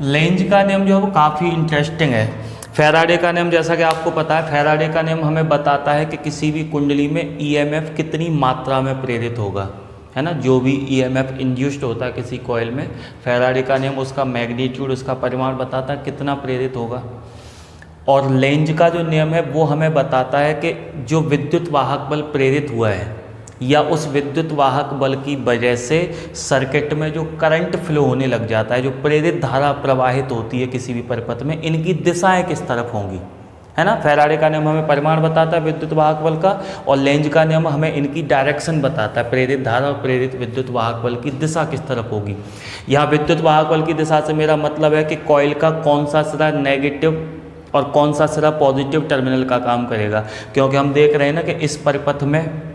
लेंज का नियम जो है वो काफ़ी इंटरेस्टिंग है। फैराडे का नियम जैसा कि आपको पता है, फैराडे का नियम हमें बताता है कि किसी भी कुंडली में ईएमएफ कितनी मात्रा में प्रेरित होगा, है ना। जो भी ईएमएफ इंड्यूस्ड होता है किसी कॉइल में, फैराडे का नियम उसका मैग्नीट्यूड, उसका परिमाण बताता है कितना प्रेरित होगा। और लेंज का जो नियम है वो हमें बताता है कि जो विद्युत वाहक बल प्रेरित हुआ है या उस विद्युत वाहक बल की वजह से सर्किट में जो करंट फ्लो होने लग जाता है, जो प्रेरित धारा प्रवाहित होती है किसी भी परिपथ में, इनकी दिशाएं किस तरफ होंगी, है ना। फैराडे का नियम हमें परिमाण बताता है विद्युत वाहक बल का और लेंज का नियम हमें इनकी डायरेक्शन बताता है, प्रेरित धारा और प्रेरित विद्युत वाहक बल की दिशा किस तरफ होगी। यहाँ विद्युत वाहक बल की दिशा से मेरा मतलब है कि कॉइल का कौन सा सिरा नेगेटिव और कौन सा सिरा पॉजिटिव टर्मिनल का काम करेगा। क्योंकि हम देख रहे हैं ना कि इस परिपथ में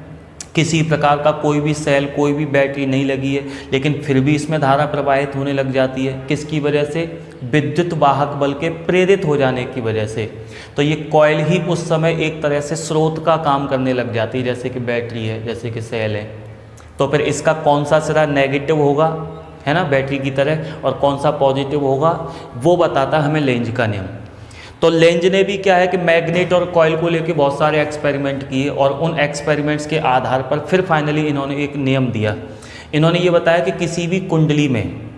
किसी प्रकार का कोई भी सेल, कोई भी बैटरी नहीं लगी है, लेकिन फिर भी इसमें धारा प्रवाहित होने लग जाती है। किसकी वजह से? विद्युत वाहक बल के प्रेरित हो जाने की वजह से। तो ये कॉइल ही उस समय एक तरह से स्रोत का काम करने लग जाती है, जैसे कि बैटरी है, जैसे कि सेल है। तो फिर इसका कौन सा सिरा नेगेटिव होगा, है ना, बैटरी की तरह, और कौन सा पॉजिटिव होगा, वो बताता हमें लेंज का नियम। तो लेंज ने भी क्या है कि मैग्नेट और कॉइल को लेके बहुत सारे एक्सपेरिमेंट किए और उन एक्सपेरिमेंट्स के आधार पर फिर फाइनली इन्होंने एक नियम दिया। इन्होंने ये बताया कि किसी भी कुंडली में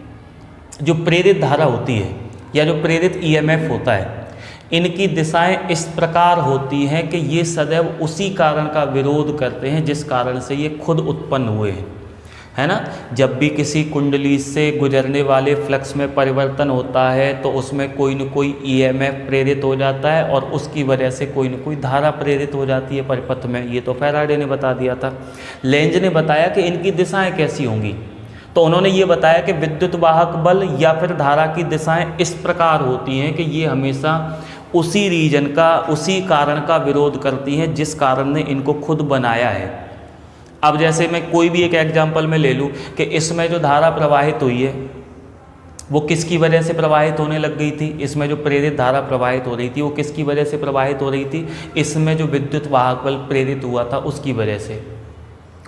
जो प्रेरित धारा होती है या जो प्रेरित ईएमएफ होता है, इनकी दिशाएं इस प्रकार होती हैं कि ये सदैव उसी कारण का विरोध करते हैं जिस कारण से ये खुद उत्पन्न हुए हैं, है ना। जब भी किसी कुंडली से गुजरने वाले फ्लक्स में परिवर्तन होता है तो उसमें कोई न कोई ईएमएफ प्रेरित हो जाता है और उसकी वजह से कोई न कोई धारा प्रेरित हो जाती है परिपथ में। ये तो फैराडे ने बता दिया था। लेंज ने बताया कि इनकी दिशाएं कैसी होंगी, तो उन्होंने ये बताया कि विद्युत वाहक बल या फिर धारा की दिशाएं इस प्रकार होती हैं कि ये हमेशा उसी रीजन का, उसी कारण का विरोध करती हैं जिस कारण ने इनको खुद बनाया है। अब जैसे मैं कोई भी एक एग्जाम्पल में ले लूँ कि इसमें जो धारा प्रवाहित हुई है वो किसकी वजह से प्रवाहित होने लग गई थी, इसमें जो प्रेरित धारा प्रवाहित हो रही थी वो किसकी वजह से प्रवाहित हो रही थी, इसमें जो विद्युत वाहक बल प्रेरित हुआ था उसकी वजह से।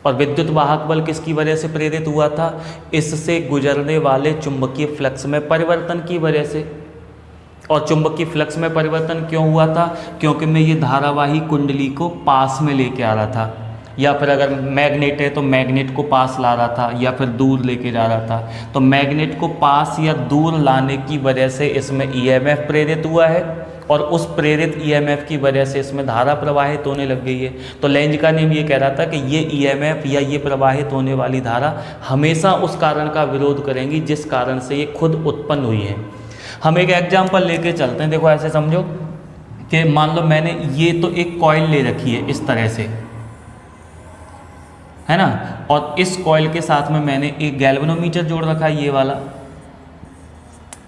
और विद्युत वाहक बल किसकी वजह से प्रेरित हुआ था, इससे गुजरने वाले चुंबकीय फ्लक्स में परिवर्तन की वजह से। और चुंबकीय फ्लक्स में परिवर्तन क्यों हुआ था, क्योंकि मैं ये धारावाही कुंडली को पास में लेके आ रहा था, या फिर अगर मैग्नेट है तो मैग्नेट को पास ला रहा था या फिर दूर लेके जा रहा था। तो मैग्नेट को पास या दूर लाने की वजह से इसमें ईएमएफ प्रेरित हुआ है और उस प्रेरित ईएमएफ की वजह से इसमें धारा प्रवाहित होने लग गई है। तो लेंज का नियम ये कह रहा था कि ये ईएमएफ या ये प्रवाहित होने वाली धारा हमेशा उस कारण का विरोध करेंगी जिस कारण से ये खुद उत्पन्न हुई है। हम एक एग्जाम्पल लेके चलते हैं। देखो ऐसे समझो कि मान लो मैंने ये तो एक कॉइल ले रखी है इस तरह से, है ना, और इस कॉइल के साथ में मैंने एक गैल्वेनोमीटर जोड़ रखा है, ये वाला,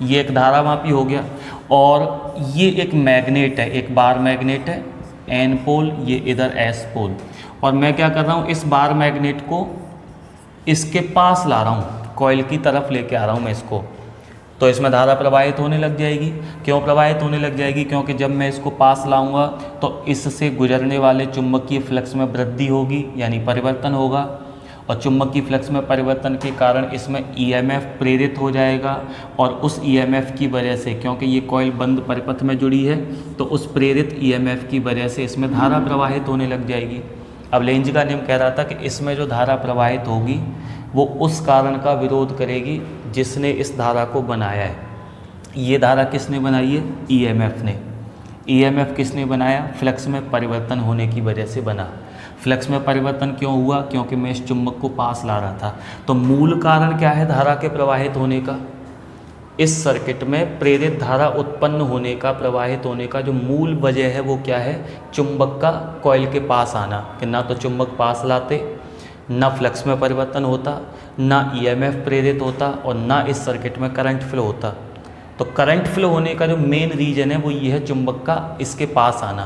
ये एक धारामापी हो गया। और ये एक मैग्नेट है, एक बार मैग्नेट है, एन पोल, ये इधर एस पोल। और मैं क्या कर रहा हूँ, इस बार मैग्नेट को इसके पास ला रहा हूँ, कॉइल की तरफ लेके आ रहा हूँ मैं इसको। तो इसमें धारा प्रवाहित होने लग जाएगी। क्यों प्रवाहित होने लग जाएगी, क्योंकि जब मैं इसको पास लाऊंगा तो इससे गुजरने वाले चुंबकीय फ्लक्स में वृद्धि होगी, यानी परिवर्तन होगा। और चुंबकीय फ्लक्स में परिवर्तन के कारण इसमें ईएमएफ प्रेरित हो जाएगा और उस ईएमएफ की वजह से, क्योंकि ये कॉइल बंद परिपथ में जुड़ी है, तो उस प्रेरित ईएमएफ की वजह से इसमें धारा प्रवाहित होने लग जाएगी। अब लेंज का नियम कह रहा था कि इसमें जो धारा प्रवाहित होगी वो उस कारण का विरोध करेगी जिसने इस धारा को बनाया है। ये धारा किसने बनाई है, ईएमएफ ने। ईएमएफ किसने बनाया, फ्लक्स में परिवर्तन होने की वजह से बना। फ्लक्स में परिवर्तन क्यों हुआ, क्योंकि मैं इस चुंबक को पास ला रहा था। तो मूल कारण क्या है धारा के प्रवाहित होने का, इस सर्किट में प्रेरित धारा उत्पन्न होने का, प्रवाहित होने का जो मूल वजह है वो क्या है, चुंबक का कॉइल के पास आना। कि ना तो चुंबक पास लाते, ना फ्लक्स में परिवर्तन होता, ना ईएमएफ प्रेरित होता और ना इस सर्किट में करंट फ्लो होता। तो करंट फ्लो होने का जो मेन रीजन है वो ये है चुंबक का इसके पास आना।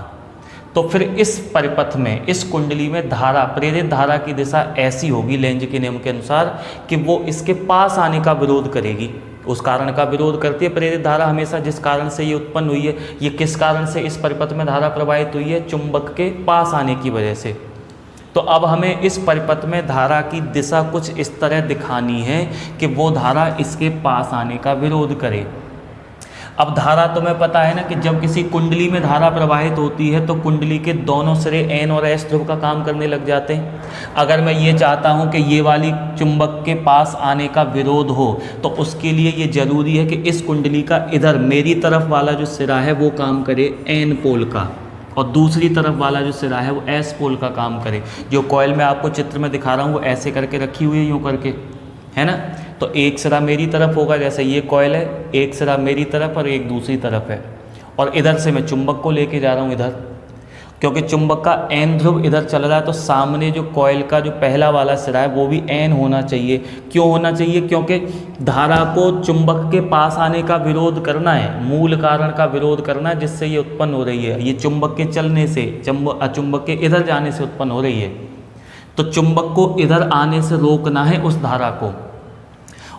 तो फिर इस परिपथ में, इस कुंडली में धारा, प्रेरित धारा की दिशा ऐसी होगी लेंज के नियम के अनुसार कि वो इसके पास आने का विरोध करेगी, उस कारण का विरोध करती है प्रेरित धारा हमेशा जिस कारण से ये उत्पन्न हुई है। ये किस कारण से इस परिपथ में धारा प्रवाहित हुई है, चुंबक के पास आने की वजह से। तो अब हमें इस परिपथ में धारा की दिशा कुछ इस तरह दिखानी है कि वो धारा इसके पास आने का विरोध करे। अब धारा तुम्हें पता है ना कि जब किसी कुंडली में धारा प्रवाहित होती है तो कुंडली के दोनों सिरे एन और एस ध्रुव का काम करने लग जाते हैं। अगर मैं ये चाहता हूँ कि ये वाली चुंबक के पास आने का विरोध हो तो उसके लिए ये जरूरी है कि इस कुंडली का इधर मेरी तरफ वाला जो सिरा है वो काम करे एन पोल का, और दूसरी तरफ वाला जो सिरा है वो एस पोल का काम करे। जो कॉइल में आपको चित्र में दिखा रहा हूँ वो ऐसे करके रखी हुई है, यूँ करके, है ना। तो एक सिरा मेरी तरफ होगा, जैसे ये कॉइल है, एक सिरा मेरी तरफ और एक दूसरी तरफ है। और इधर से मैं चुंबक को लेके जा रहा हूँ इधर, क्योंकि चुंबक का एन ध्रुव इधर चल रहा है तो सामने जो कॉइल का जो पहला वाला सिरा है वो भी एन होना चाहिए। क्यों होना चाहिए, क्योंकि धारा को चुंबक के पास आने का विरोध करना है, मूल कारण का विरोध करना है जिससे ये उत्पन्न हो रही है। ये चुंबक के चलने से, अचुंबक के इधर जाने से उत्पन्न हो रही है। तो चुंबक को इधर आने से रोकना है उस धारा को,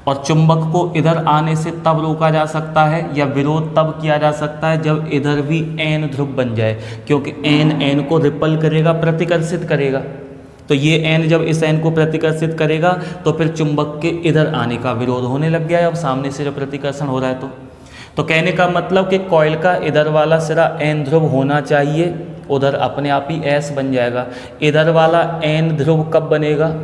और चुंबक को इधर आने से तब रोका जा सकता है या विरोध तब किया जा सकता है जब इधर भी एन ध्रुव बन जाए, क्योंकि एन को रिपल करेगा, प्रतिकर्षित करेगा। तो ये एन जब इस एन को प्रतिकर्षित करेगा तो फिर चुंबक के इधर आने का विरोध होने लग गया है, अब सामने से जब प्रतिकर्षण हो रहा है तो कहने का मतलब कि कॉइल का इधर वाला सिरा एन ध्रुव होना चाहिए, उधर अपने आप ही एस बन जाएगा। इधर वाला एन ध्रुव कब बनेगा,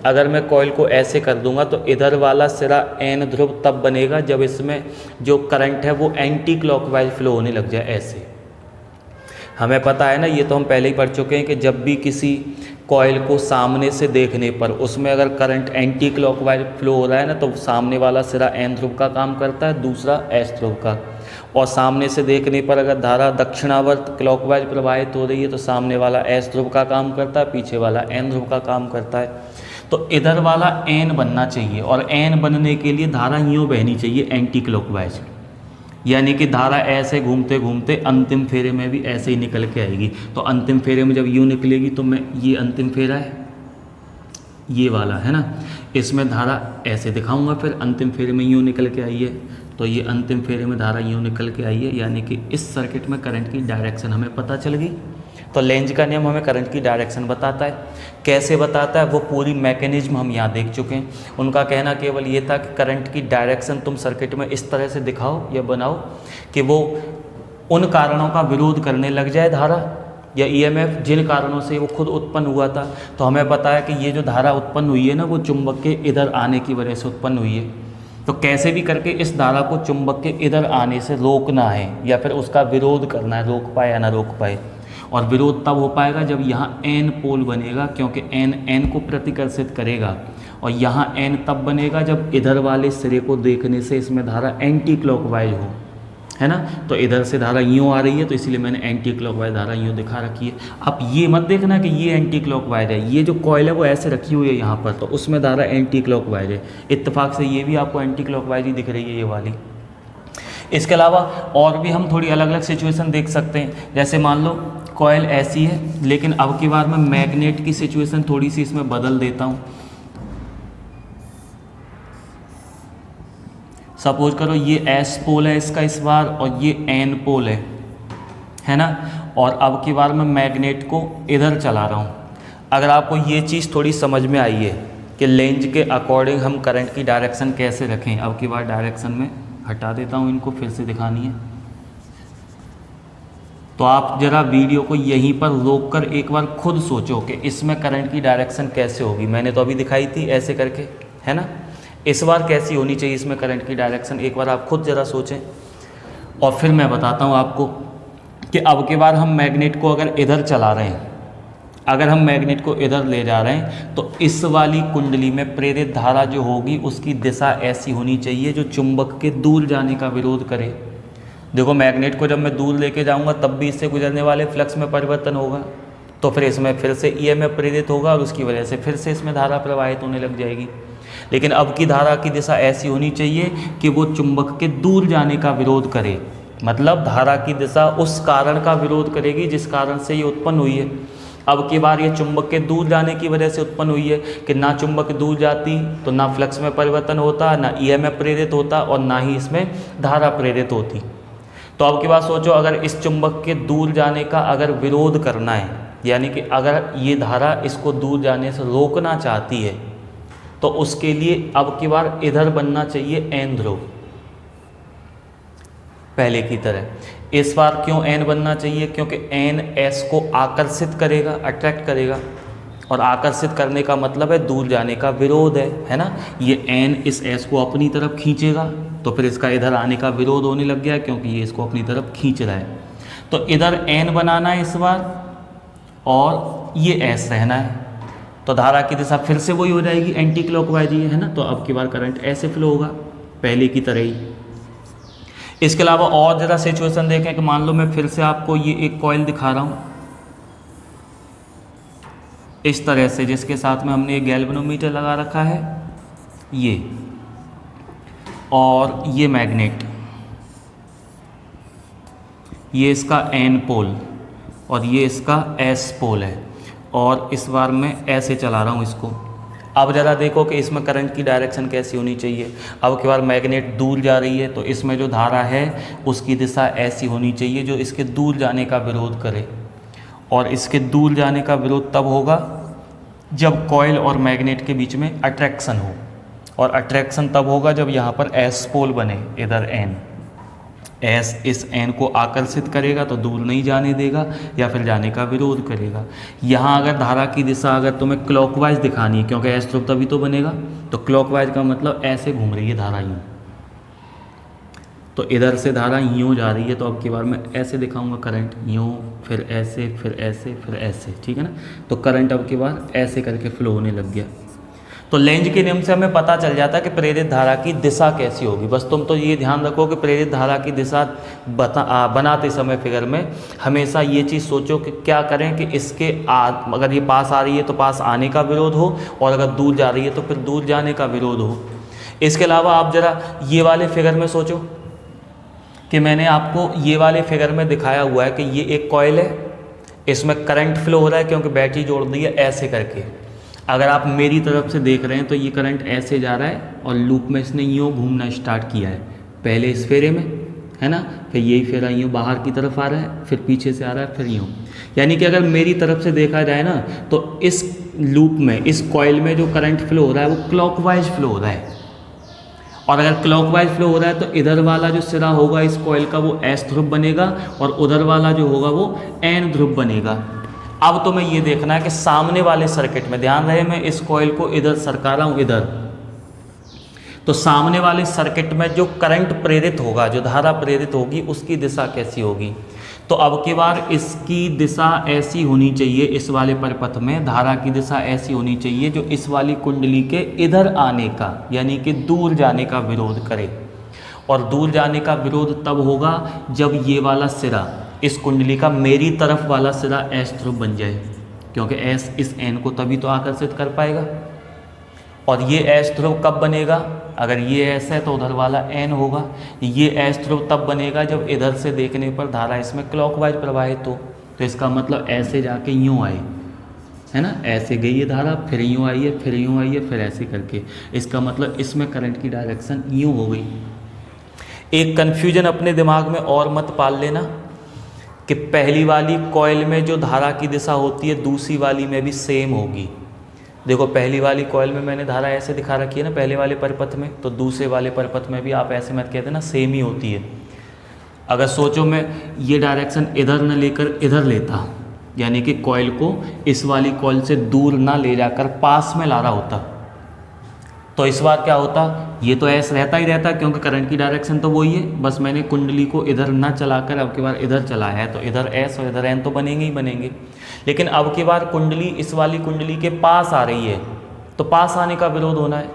अगर मैं कॉइल को ऐसे कर दूंगा तो इधर वाला सिरा एन ध्रुव तब बनेगा जब इसमें जो करंट है वो एंटी क्लॉकवाइज फ्लो होने लग जाए, ऐसे। हमें पता है ना, ये तो हम पहले ही पढ़ चुके हैं कि जब भी किसी कॉइल को सामने से देखने पर उसमें अगर करंट एंटी क्लॉकवाइज फ्लो हो रहा है ना, तो सामने वाला सिरा एन ध्रुव का काम करता है, दूसरा एस ध्रुव का। और सामने से देखने पर अगर धारा दक्षिणावर्त क्लॉकवाइज प्रवाहित हो रही है तो सामने वाला एस ध्रुव का काम करता है, पीछे वाला एन ध्रुव का काम करता है। तो इधर वाला एन बनना चाहिए, और एन बनने के लिए धारा यूँ बहनी चाहिए एंटी क्लॉकवाइज, यानी कि धारा ऐसे घूमते घूमते अंतिम फेरे में भी ऐसे ही निकल के आएगी। तो अंतिम फेरे में जब यूँ निकलेगी तो मैं, ये अंतिम फेरा है, ये वाला है ना, इसमें धारा ऐसे दिखाऊंगा, फिर अंतिम फेरे में यूँ निकल के आई है, तो ये अंतिम फेरे में धारा यूँ निकल के आई है, यानी कि इस सर्किट में करंट की डायरेक्शन हमें पता चल गई। तो लेंज का नियम हमें करंट की डायरेक्शन बताता है। कैसे बताता है वो पूरी मैकेनिज्म हम यहाँ देख चुके हैं। उनका कहना केवल ये था कि करंट की डायरेक्शन तुम सर्किट में इस तरह से दिखाओ या बनाओ कि वो उन कारणों का विरोध करने लग जाए धारा या ईएमएफ जिन कारणों से वो खुद उत्पन्न हुआ था। तो हमें पता है कि ये जो धारा उत्पन्न हुई है ना, वो चुंबक के इधर आने की वजह से उत्पन्न हुई है। तो कैसे भी करके इस धारा को चुंबक के इधर आने से रोकना है या फिर उसका विरोध करना है, रोक पाए या ना रोक पाए। और विरोध तब हो पाएगा जब यहाँ एन पोल बनेगा, क्योंकि एन को प्रतिकर्षित करेगा। और यहाँ एन तब बनेगा जब इधर वाले सिरे को देखने से इसमें धारा एंटी क्लॉकवाइज हो, है ना। तो इधर से धारा यूँ आ रही है, तो इसलिए मैंने एंटी क्लॉकवाइज धारा यूँ दिखा रखी है। आप ये मत देखना कि ये एंटी क्लॉकवाइज है, ये जो कॉइल है वो ऐसे रखी हुई है यहाँ पर, तो उसमें धारा एंटी क्लॉकवाइज है। इत्तेफाक से ये भी आपको एंटी क्लॉकवाइज ही दिख रही है, ये वाली। इसके अलावा और भी हम थोड़ी अलग अलग सिचुएशन देख सकते हैं। जैसे मान लो कॉइल ऐसी है, लेकिन अब की बार मैं मैग्नेट की सिचुएशन थोड़ी सी इसमें बदल देता हूँ। सपोज करो ये एस पोल है इसका इस बार, और ये एन पोल है ना। और अब की बार मैं मैग्नेट को इधर चला रहा हूँ। अगर आपको ये चीज़ थोड़ी समझ में आई है कि लेंज के अकॉर्डिंग हम करंट की डायरेक्शन कैसे रखें, अब की बार डायरेक्शन में हटा देता हूँ, इनको फिर से दिखानी है। तो आप ज़रा वीडियो को यहीं पर रोक कर एक बार खुद सोचो कि इसमें करंट की डायरेक्शन कैसे होगी। मैंने तो अभी दिखाई थी ऐसे करके, है ना। इस बार कैसी होनी चाहिए इसमें करंट की डायरेक्शन, एक बार आप खुद ज़रा सोचें। और फिर मैं बताता हूँ आपको कि अब की बार हम मैग्नेट को अगर इधर चला रहे हैं, अगर हम मैग्नेट को इधर ले जा रहे हैं, तो इस वाली कुंडली में प्रेरित धारा जो होगी उसकी दिशा ऐसी होनी चाहिए जो चुंबक के दूर जाने का विरोध करे। देखो मैग्नेट को जब मैं दूर लेके जाऊंगा तब भी इससे गुजरने वाले फ्लक्स में परिवर्तन होगा, तो फिर इसमें फिर से ईएमएफ प्रेरित होगा और उसकी वजह से फिर से इसमें धारा प्रवाहित होने लग जाएगी। लेकिन अब की धारा की दिशा ऐसी होनी चाहिए कि वो चुंबक के दूर जाने का विरोध करे, मतलब धारा की दिशा उस कारण का विरोध करेगी जिस कारण से ये उत्पन्न हुई है। अब की बार ये चुंबक के दूर जाने की वजह से उत्पन्न हुई है कि ना चुंबक दूर जाती तो ना फ्लक्स में परिवर्तन होता, ना ईएमएफ प्रेरित होता और ना ही इसमें धारा प्रेरित होती। तो अब की बात सोचो, अगर इस चुंबक के दूर जाने का अगर विरोध करना है, यानी कि अगर ये धारा इसको दूर जाने से रोकना चाहती है, तो उसके लिए अब की बार इधर बनना चाहिए एन ध्रुव, पहले की तरह। इस बार क्यों एन बनना चाहिए? क्योंकि एन एस को आकर्षित करेगा, अट्रैक्ट करेगा, और आकर्षित करने का मतलब है दूर जाने का विरोध है ना। ये एन इस एस को अपनी तरफ खींचेगा, तो फिर इसका इधर आने का विरोध होने लग गया क्योंकि ये इसको अपनी तरफ खींच रहा है। तो इधर एन बनाना है इस बार, और ये एस रहना है, तो धारा की दिशा फिर से वही हो जाएगी, एंटी क्लॉकवाइज ही है ना। तो अब की बार करंट ऐसे फ्लो होगा पहले की तरह ही। इसके अलावा और ज़रा सिचुएशन देखें कि मान लो मैं फिर से आपको ये एक कॉइल दिखा रहा हूँ इस तरह से, जिसके साथ में हमने एक गैल्वेनोमीटर लगा रखा है ये, और ये मैग्नेट, ये इसका एन पोल और ये इसका एस पोल है, और इस बार मैं ऐसे चला रहा हूँ इसको। अब ज़रा देखो कि इसमें करंट की डायरेक्शन कैसी होनी चाहिए। अब की बार मैग्नेट दूर जा रही है, तो इसमें जो धारा है उसकी दिशा ऐसी होनी चाहिए जो इसके दूर जाने का विरोध करे, और इसके दूर जाने का विरोध तब होगा जब कॉइल और मैग्नेट के बीच में अट्रैक्शन हो, और अट्रैक्शन तब होगा जब यहाँ पर एस पोल बने, इधर एन, एस इस एन को आकर्षित करेगा तो दूर नहीं जाने देगा या फिर जाने का विरोध करेगा। यहाँ अगर धारा की दिशा अगर तुम्हें क्लॉकवाइज दिखानी है, क्योंकि एस ध्रुव तभी तो बनेगा, तो क्लॉकवाइज का मतलब ऐसे घूम रही है धारा यूँ, तो इधर से धारा यूँ जा रही है, तो अब की बार मैं ऐसे दिखाऊंगा करंट, यूँ, फिर ऐसे, फिर ऐसे, फिर ऐसे, ठीक है ना। तो करंट अब की बार ऐसे करके फ्लो होने लग गया। तो लेंज के नियम से हमें पता चल जाता है कि प्रेरित धारा की दिशा कैसी होगी। बस तुम तो ये ध्यान रखो कि प्रेरित धारा की दिशा बनाते समय फिगर में हमेशा ये चीज़ सोचो कि क्या करें कि इसके अगर ये पास आ रही है तो पास आने का विरोध हो, और अगर दूर जा रही है तो फिर दूर जाने का विरोध हो। इसके अलावा आप ज़रा ये वाले फिगर में सोचो कि मैंने आपको ये वाले फिगर में दिखाया हुआ है कि ये एक कॉइल है, इसमें करंट फ्लो हो रहा है क्योंकि बैटरी जोड़ दी है ऐसे करके। अगर आप मेरी तरफ से देख रहे हैं तो ये करंट ऐसे जा रहा है और लूप में इसने यूँ घूमना स्टार्ट किया है, पहले इस फेरे में, है ना, फिर यही फेरा यूँ बाहर की तरफ आ रहा है, फिर पीछे से आ रहा है, फिर यूँ। यानी कि अगर मेरी तरफ से देखा जाए ना तो इस लूप में, इस कॉइल में जो करंट फ्लो हो रहा है वो क्लॉकवाइज फ्लो हो रहा है। और अगर क्लॉकवाइज फ्लो हो रहा है तो इधर वाला जो सिरा होगा इस कॉइल का वो एस ध्रुव बनेगा, और उधर वाला जो होगा वो एन ध्रुव बनेगा। अब तो मैं ये देखना है कि सामने वाले सर्किट में, ध्यान रहे मैं इस कॉइल को इधर सरका रहा हूँ इधर, तो सामने वाले सर्किट में जो करंट प्रेरित होगा, जो धारा प्रेरित होगी, उसकी दिशा कैसी होगी। तो अब की बार इसकी दिशा ऐसी होनी चाहिए, इस वाले परिपथ में धारा की दिशा ऐसी होनी चाहिए जो इस वाली कुंडली के इधर आने का, यानी कि दूर जाने का विरोध करे। और दूर जाने का विरोध तब होगा जब ये वाला सिरा, इस कुंडली का मेरी तरफ वाला सिरा एस ध्रुव बन जाए, क्योंकि एस इस एन को तभी तो आकर्षित कर पाएगा। और ये एस ध्रुव कब बनेगा, अगर ये एस है तो उधर वाला एन होगा। ये एस ध्रुव तब बनेगा जब इधर से देखने पर धारा इसमें क्लॉकवाइज प्रवाहित हो। तो इसका मतलब ऐसे जाके यूँ आए, है ना, ऐसे गई है धारा, फिर यूँ आई है, फिर यूँ आई है, फिर ऐसे करके, इसका मतलब इसमें करंट की डायरेक्शन यूँ हो गई। एक कन्फ्यूजन अपने दिमाग में और मत पाल लेना कि पहली वाली कॉइल में जो धारा की दिशा होती है दूसरी वाली में भी सेम होगी। देखो पहली वाली कॉइल में मैंने धारा ऐसे दिखा रखी है ना पहले वाले परिपथ में, तो दूसरे वाले परिपथ में भी आप ऐसे मत कहते ना, सेम ही होती है। अगर सोचो मैं ये डायरेक्शन इधर न लेकर इधर लेता, यानी कि कॉइल को इस वाली कॉइल से दूर ना ले जाकर पास में ला रहा होता, तो इस बार क्या होता, ये तो ऐसे रहता ही रहता क्योंकि करंट की डायरेक्शन तो वही है। बस मैंने कुंडली को इधर ना चलाकर अब की बार इधर चलाया है, तो इधर एस और इधर एन तो बनेंगे ही बनेंगे। लेकिन अब की बार कुंडली इस वाली कुंडली के पास आ रही है, तो पास आने का विरोध होना है।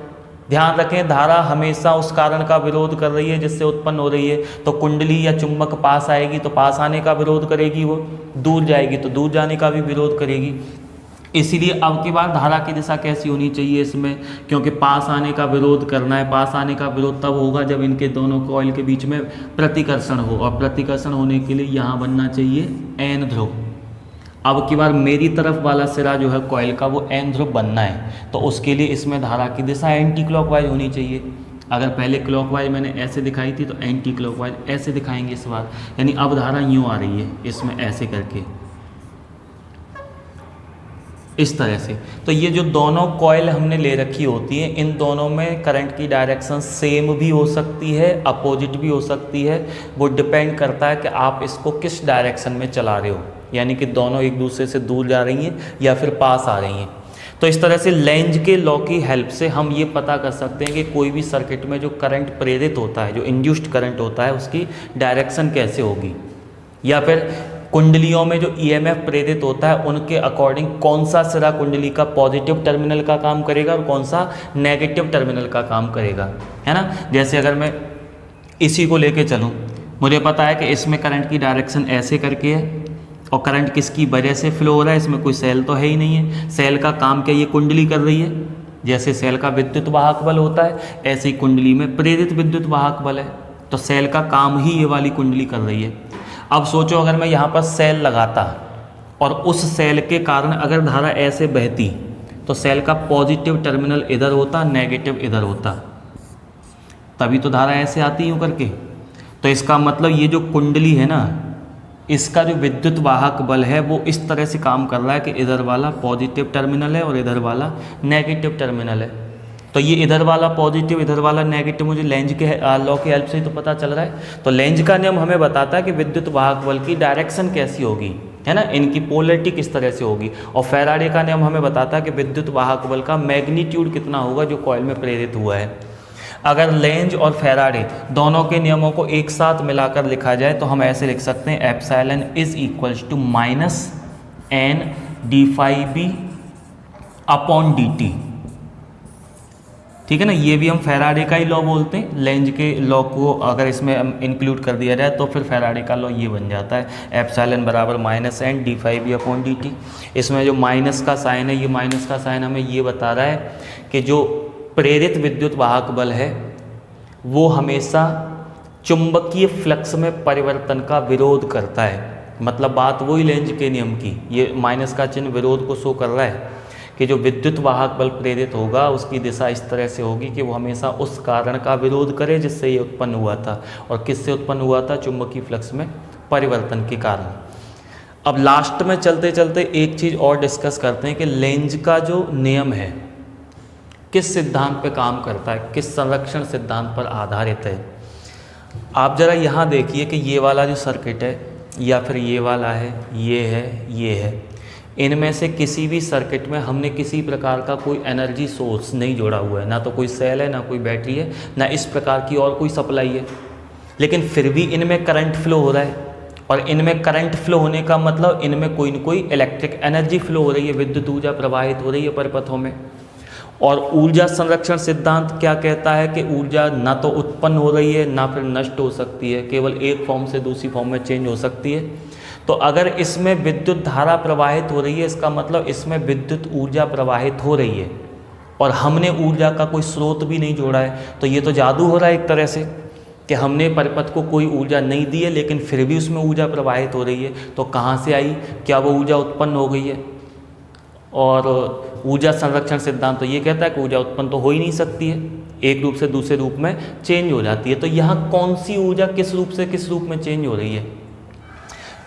ध्यान रखें, धारा हमेशा उस कारण का विरोध कर रही है जिससे उत्पन्न हो रही है। तो कुंडली या चुंबक पास आएगी तो पास आने का विरोध करेगी, वो दूर जाएगी तो दूर जाने का भी विरोध करेगी। इसीलिए अब की बार धारा की दिशा कैसी होनी चाहिए इसमें, क्योंकि पास आने का विरोध करना है। पास आने का विरोध तब होगा जब इनके दोनों कॉइल के बीच में प्रतिकर्षण हो, और प्रतिकर्षण होने के लिए यहाँ बनना चाहिए एन ध्रुव। अब की बार मेरी तरफ वाला सिरा जो है कॉइल का वो एन ध्रुव बनना है, तो उसके लिए इसमें धारा की दिशा एंटी क्लॉकवाइज होनी चाहिए। अगर पहले क्लॉकवाइज मैंने ऐसे दिखाई थी तो एंटी क्लॉकवाइज ऐसे दिखाएंगे इस बार, यानी अब धारा यूँ आ रही है इसमें ऐसे करके, इस तरह से। तो ये जो दोनों कॉइल हमने ले रखी होती है, इन दोनों में करंट की डायरेक्शन सेम भी हो सकती है, अपोजिट भी हो सकती है। वो डिपेंड करता है कि आप इसको किस डायरेक्शन में चला रहे हो, यानी कि दोनों एक दूसरे से दूर जा रही हैं या फिर पास आ रही हैं। तो इस तरह से लेंज के लॉ की हेल्प से हम ये पता कर सकते हैं कि कोई भी सर्किट में जो करंट प्रेरित होता है, जो इंड्यूस्ड करंट होता है, उसकी डायरेक्शन कैसे होगी, या फिर कुंडलियों में जो ईएमएफ प्रेरित होता है उनके अकॉर्डिंग कौन सा सिरा कुंडली का पॉजिटिव टर्मिनल का काम करेगा और कौन सा नेगेटिव टर्मिनल का काम करेगा, है ना। जैसे अगर मैं इसी को लेके चलूँ, मुझे पता है कि इसमें करंट की डायरेक्शन ऐसे करके है, और करंट किसकी वजह से फ्लो हो रहा है, इसमें कोई सेल तो है ही नहीं है। सेल का काम क्या ये कुंडली कर रही है, जैसे सेल का विद्युत वाहक बल होता है ऐसे ही कुंडली में प्रेरित विद्युत वाहक बल है, तो सेल का काम ही ये वाली कुंडली कर रही है। अब सोचो अगर मैं यहाँ पर सेल लगाता और उस सेल के कारण अगर धारा ऐसे बहती, तो सेल का पॉजिटिव टर्मिनल इधर होता, नेगेटिव इधर होता, तभी तो धारा ऐसे आती यूँ करके। तो इसका मतलब ये जो कुंडली है ना, इसका जो विद्युत वाहक बल है वो इस तरह से काम कर रहा है कि इधर वाला पॉजिटिव टर्मिनल है और इधर वाला नेगेटिव टर्मिनल है। तो ये इधर वाला पॉजिटिव इधर वाला नेगेटिव मुझे लेंज के लॉ की हेल्प से ही तो पता चल रहा है। तो लेंज का नियम हमें बताता है कि विद्युत वाहक बल की डायरेक्शन कैसी होगी, है ना, इनकी पोलैरिटी किस तरह से होगी। और फैराडे का नियम हमें बताता है कि विद्युत वाहक बल का मैग्नीट्यूड कितना होगा जो कॉइल में प्रेरित हुआ है। अगर लेंज और फैराडे दोनों के नियमों को एक साथ मिलाकर लिखा जाए तो हम ऐसे लिख सकते हैं epsilon is equals to minus N D phi B upon D T. ठीक है ना, ये भी हम फैराडे का ही लॉ बोलते हैं। लेंज के लॉ को अगर इसमें इंक्लूड कर दिया जाए तो फिर फैराडे का लॉ ये बन जाता है एप्सिलॉन बराबर minus N D phi B upon D T. इसमें जो माइनस का साइन है, ये माइनस का साइन हमें ये बता रहा है कि जो प्रेरित विद्युत वाहक बल है वो हमेशा चुंबकीय फ्लक्स में परिवर्तन का विरोध करता है। मतलब बात वही लेंज के नियम की, ये माइनस का चिन्ह विरोध को शो कर रहा है कि जो विद्युत वाहक बल प्रेरित होगा उसकी दिशा इस तरह से होगी कि वो हमेशा उस कारण का विरोध करे जिससे ये उत्पन्न हुआ था। और किससे उत्पन्न हुआ था? चुंबकीय फ्लक्स में परिवर्तन के कारण। अब लास्ट में चलते चलते एक चीज़ और डिस्कस करते हैं कि लेंज का जो नियम है किस सिद्धांत पे काम करता है, किस संरक्षण सिद्धांत पर आधारित है। आप ज़रा यहाँ देखिए कि ये वाला जो सर्किट है या फिर ये वाला है, ये है, इनमें से किसी भी सर्किट में हमने किसी प्रकार का कोई एनर्जी सोर्स नहीं जोड़ा हुआ है, ना तो कोई सेल है, ना कोई बैटरी है, ना इस प्रकार की और कोई सप्लाई है। लेकिन फिर भी इनमें करंट फ्लो हो रहा है, और इनमें करंट फ्लो होने का मतलब इनमें कोई न कोई इलेक्ट्रिक एनर्जी फ्लो हो रही है, विद्युत ऊर्जा प्रवाहित हो रही है परिपथों में। और ऊर्जा संरक्षण सिद्धांत क्या कहता है कि ऊर्जा ना तो उत्पन्न हो रही है ना फिर नष्ट हो सकती है, केवल एक फॉर्म से दूसरी फॉर्म में चेंज हो सकती है। तो अगर इसमें विद्युत धारा प्रवाहित हो रही है इसका मतलब इसमें विद्युत ऊर्जा प्रवाहित हो रही है, और हमने ऊर्जा का कोई स्रोत भी नहीं जोड़ा है। तो ये तो जादू हो रहा है एक तरह से कि हमने परिपथ को कोई ऊर्जा नहीं दी है लेकिन फिर भी उसमें ऊर्जा प्रवाहित हो रही है। तो कहाँ से आई? क्या वो ऊर्जा उत्पन्न हो गई है? और ऊर्जा संरक्षण सिद्धांत तो ये कहता है कि ऊर्जा उत्पन्न तो हो ही नहीं सकती है, एक रूप से दूसरे रूप में चेंज हो जाती है। तो यहाँ कौन सी ऊर्जा किस रूप से किस रूप में चेंज हो रही है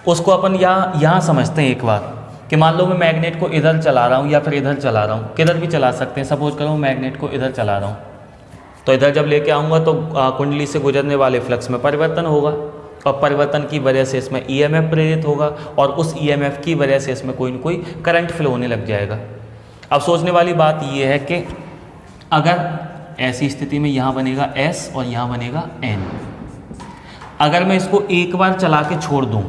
उसको अपन यहाँ समझते हैं एक बार। कि मान लो मैं मैग्नेट को इधर चला रहा हूँ या फिर इधर चला रहा हूँ, किधर भी चला सकते हैं। सपोज करो मैग्नेट को इधर चला रहा हूँ, तो इधर जब लेके आऊँगा तो कुंडली से गुजरने वाले फ्लक्स में परिवर्तन होगा, और परिवर्तन की वजह से इसमें ईएमएफ प्रेरित होगा, और उस ईएमएफ की वजह से इसमें कोई न कोई करंट फ्लो होने लग जाएगा। अब सोचने वाली बात यह है कि अगर ऐसी स्थिति में यहाँ बनेगा S और यहाँ बनेगा N। अगर मैं इसको एक बार चला के छोड़ दूँ,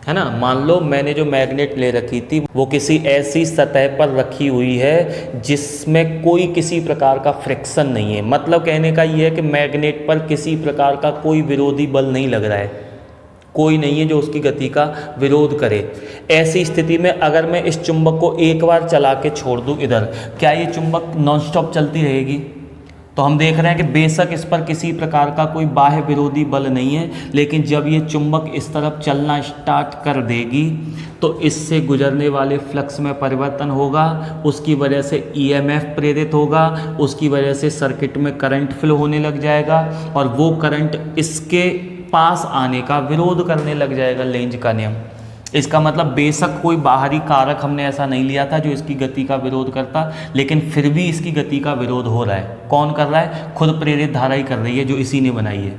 है ना, मान लो मैंने जो मैग्नेट ले रखी थी वो किसी ऐसी सतह पर रखी हुई है जिसमें कोई किसी प्रकार का फ्रिक्शन नहीं है। मतलब कहने का ये है कि मैग्नेट पर किसी प्रकार का कोई विरोधी बल नहीं लग रहा है, कोई नहीं है जो उसकी गति का विरोध करे। ऐसी स्थिति में अगर मैं इस चुंबक को एक बार चला के छोड़ दूं इधर, क्या ये चुंबक नॉनस्टॉप चलती रहेगी? तो हम देख रहे हैं कि बेशक इस पर किसी प्रकार का कोई बाह्य विरोधी बल नहीं है, लेकिन जब ये चुंबक इस तरफ चलना स्टार्ट कर देगी तो इससे गुजरने वाले फ्लक्स में परिवर्तन होगा, उसकी वजह से ईएमएफ प्रेरित होगा, उसकी वजह से सर्किट में करंट फ्लो होने लग जाएगा, और वो करंट इसके पास आने का विरोध करने लग जाएगा। लेंज का नियम। इसका मतलब बेशक कोई बाहरी कारक हमने ऐसा नहीं लिया था जो इसकी गति का विरोध करता, लेकिन फिर भी इसकी गति का विरोध हो रहा है। कौन कर रहा है? खुद प्रेरित धारा ही कर रही है जो इसी ने बनाई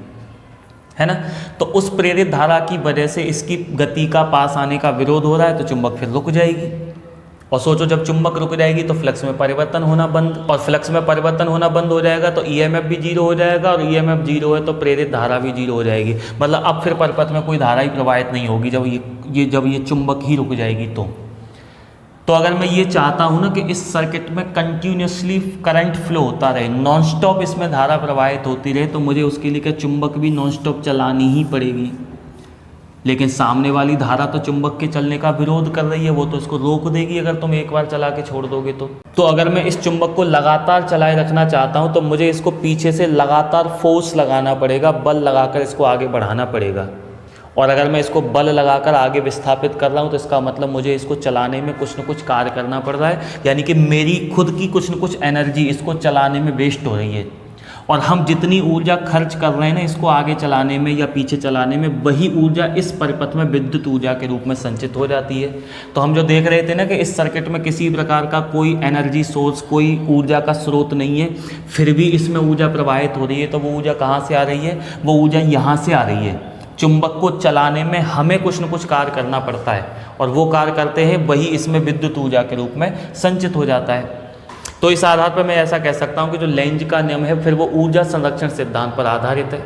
है ना। तो उस प्रेरित धारा की वजह से इसकी गति का पास आने का विरोध हो रहा है, तो चुंबक फिर रुक जाएगी। और सोचो जब चुंबक रुक जाएगी तो फ्लक्स में परिवर्तन होना बंद, और फ्लक्स में परिवर्तन होना बंद हो जाएगा तो ईएमएफ भी जीरो हो जाएगा, और ईएमएफ जीरो है तो प्रेरित धारा भी जीरो हो जाएगी। मतलब अब फिर परिपथ में कोई धारा ही प्रवाहित नहीं होगी जब ये चुंबक ही रुक जाएगी। तो अगर मैं ये चाहता हूँ ना कि इस सर्किट में कंटिन्यूसली करंट फ्लो होता रहे, नॉन स्टॉप इसमें धारा प्रवाहित होती रहे, तो मुझे उसके लिए चुंबक भी नॉन स्टॉप चलानी ही पड़ेगी। लेकिन सामने वाली धारा तो चुंबक के चलने का विरोध कर रही है, वो तो इसको रोक देगी अगर तुम एक बार चला के छोड़ दोगे तो अगर मैं इस चुंबक को लगातार चलाए रखना चाहता हूँ तो मुझे इसको पीछे से लगातार फोर्स लगाना पड़ेगा, बल लगाकर इसको आगे बढ़ाना पड़ेगा। और अगर मैं इसको बल लगाकर आगे विस्थापित कर रहा हूँ तो इसका मतलब मुझे इसको चलाने में कुछ न कुछ कार्य करना पड़ रहा है, यानी कि मेरी खुद की कुछ न कुछ एनर्जी इसको चलाने में वेस्ट हो रही है। और हम जितनी ऊर्जा खर्च कर रहे हैं ना इसको आगे चलाने में या पीछे चलाने में, वही ऊर्जा इस परिपथ में विद्युत ऊर्जा के रूप में संचित हो जाती है। तो हम जो देख रहे थे ना कि इस सर्किट में किसी प्रकार का कोई एनर्जी सोर्स, कोई ऊर्जा का स्रोत नहीं है, फिर भी इसमें ऊर्जा प्रवाहित हो रही है। तो वो ऊर्जा कहाँ से आ रही है? वो ऊर्जा यहाँ से आ रही है। चुंबक को चलाने में हमें कुछ न कुछ कार्य करना पड़ता है, और वो कार्य करते हैं वही इसमें विद्युत ऊर्जा के रूप में संचित हो जाता है। तो इस आधार पर मैं ऐसा कह सकता हूँ कि जो लेंज का नियम है फिर वो ऊर्जा संरक्षण सिद्धांत पर आधारित है।